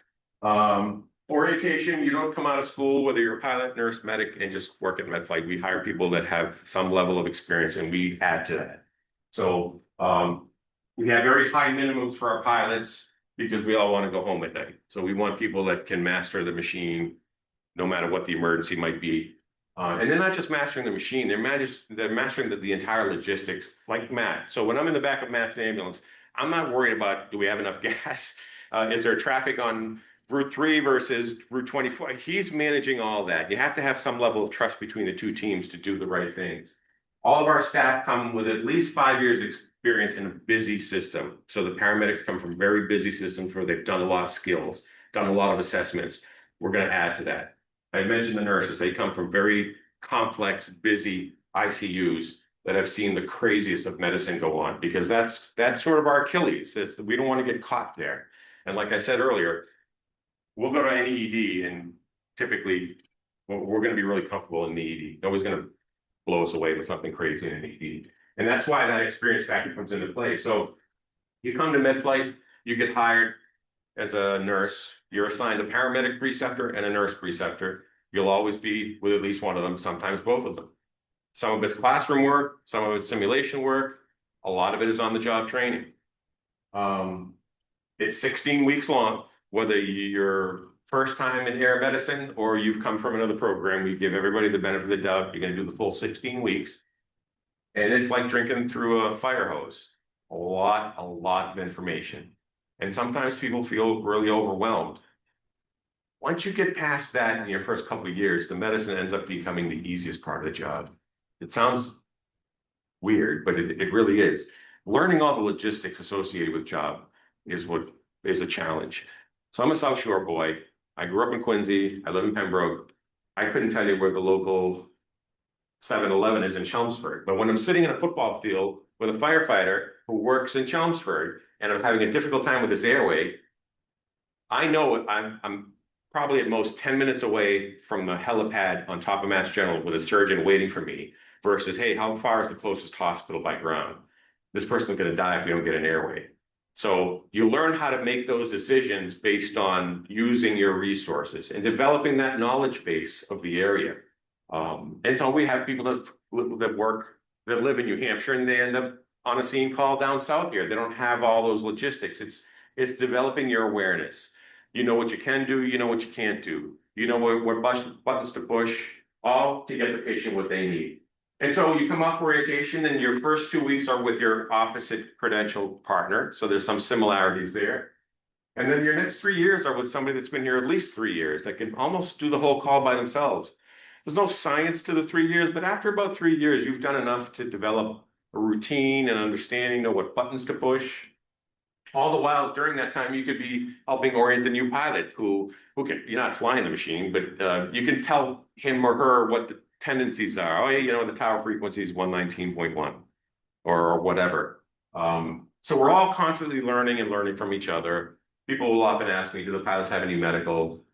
Orientation, you don't come out of school, whether you're a pilot, nurse, medic, and just work at Medflight. We hire people that have some level of experience, and we add to that. So we have very high minimums for our pilots because we all want to go home at night. So we want people that can master the machine, no matter what the emergency might be. And they're not just mastering the machine, they're mastering the entire logistics, like Matt. So when I'm in the back of Matt's ambulance, I'm not worried about, do we have enough gas? Is there traffic on Route 3 versus Route 24? He's managing all that. You have to have some level of trust between the two teams to do the right things. All of our staff come with at least 5 years experience in a busy system. So the paramedics come from very busy systems where they've done a lot of skills, done a lot of assessments. We're going to add to that. I mentioned the nurses. They come from very complex, busy ICUs that have seen the craziest of medicine go on, because that's sort of our Achilles. We don't want to get caught there. And like I said earlier, we'll go to any ED, and typically we're going to be really comfortable in the ED. Nobody's going to blow us away with something crazy in an ED. And that's why that experience factor comes into play. So you come to Medflight, you get hired as a nurse, you're assigned a paramedic preceptor and a nurse preceptor. You'll always be with at least one of them, sometimes both of them. Some of it's classroom work, some of it's simulation work, a lot of it is on the job training. It's 16 weeks long, whether you're first time in air medicine or you've come from another program. We give everybody the benefit of the doubt. You're going to do the full 16 weeks. And it's like drinking through a fire hose. A lot of information. And sometimes people feel really overwhelmed. Once you get past that in your first couple of years, the medicine ends up becoming the easiest part of the job. It sounds weird, but it really is. Learning all the logistics associated with job is what is a challenge. So I'm a South Shore boy. I grew up in Quincy. I live in Pembroke. I couldn't tell you where the local 7-Eleven is in Chelmsford. But when I'm sitting in a football field with a firefighter who works in Chelmsford and I'm having a difficult time with this airway, I know I'm probably at most 10 minutes away from the helipad on top of Mass General with a surgeon waiting for me versus, hey, how far is the closest hospital by ground? This person's going to die if we don't get an airway. So you learn how to make those decisions based on using your resources and developing that knowledge base of the area. And so we have people that live in New Hampshire and they end up on a scene call down south here. They don't have all those logistics. It's developing your awareness. You know what you can do, you know what you can't do. You know what buttons to push, all to get the patient what they need. And so you come off orientation and your first 2 weeks are with your opposite credential partner. So there's some similarities there. And then your next 3 years are with somebody that's been here at least 3 years that can almost do the whole call by themselves. There's no science to the 3 years, but after about 3 years, you've done enough to develop a routine and understanding, know what buttons to push. All the while, during that time, you could be helping orient the new pilot who can, you're not flying the machine, but you can tell him or her what the tendencies are. Oh, yeah, you know, the tower frequency is 119.1 or whatever. So we're all constantly learning and learning from each other. People will often ask me, do the pilots have any medical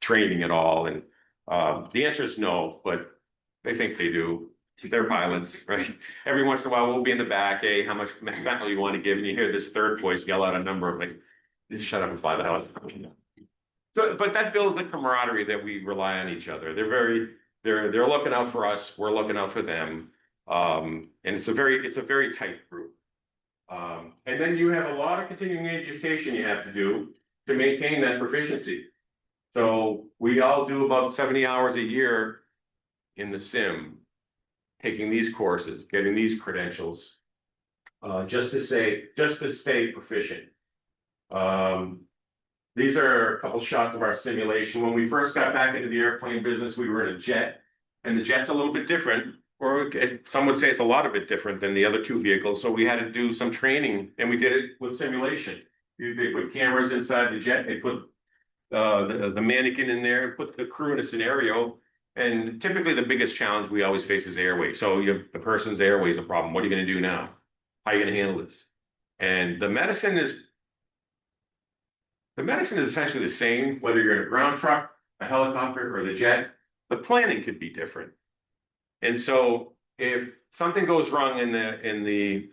training at all? And the answer is no, but they think they do. They're pilots, right? Every once in a while, we'll be in the back. Hey, how much fentanyl you want to give? And you hear this third voice yell out a number of like, just shut up and fly the hell. So, but that builds the camaraderie that we rely on each other. They're looking out for us. We're looking out for them. And it's a very tight group. And then you have a lot of continuing education you have to do to maintain that proficiency. So we all do about 70 hours a year in the sim, taking these courses, getting these credentials, just to stay proficient. These are a couple shots of our simulation. When we first got back into the airplane business, we were in a jet, and the jet's a little bit different, or some would say it's a lot of it different than the other two vehicles. So we had to do some training, and we did it with simulation. They put cameras inside the jet, they put the mannequin in there, and put the crew in a scenario. And typically the biggest challenge we always face is airway. So the person's airway is a problem. What are you going to do now? How are you going to handle this? And the medicine is essentially the same, whether you're in a ground truck, a helicopter, or the jet. The planning could be different. And so if something goes wrong in the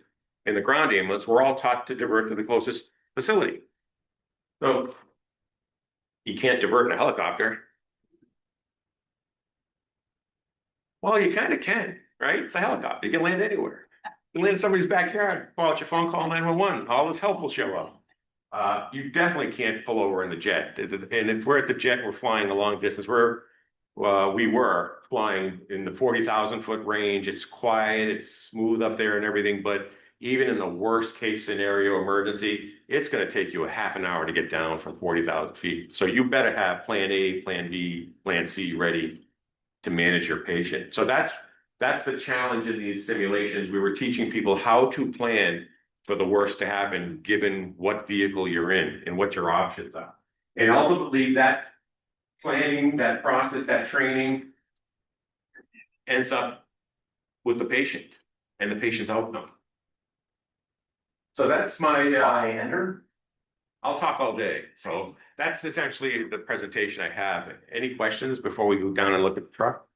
ground ambulance, we're all taught to divert to the closest facility. So you can't divert in a helicopter. Well, you kind of can, right? It's a helicopter. You can land anywhere. You can land in somebody's backyard, call out your phone, call 911. All this help will show up. You definitely can't pull over in the jet. And if we're at the jet, we're flying a long distance. We were flying in the 40,000 foot range. It's quiet, it's smooth up there and everything. But even in the worst case scenario emergency, it's going to take you a half an hour to get down from 40,000 feet. So you better have plan A, plan B, plan C ready to manage your patient. So that's the challenge in these simulations. We were teaching people how to plan for the worst to happen, given what vehicle you're in and what your options are. And ultimately that planning, that process, that training ends up with the patient and the patient's outcome. So that's my, I'll talk all day. So that's essentially the presentation I have. Any questions before we go down and look at the truck?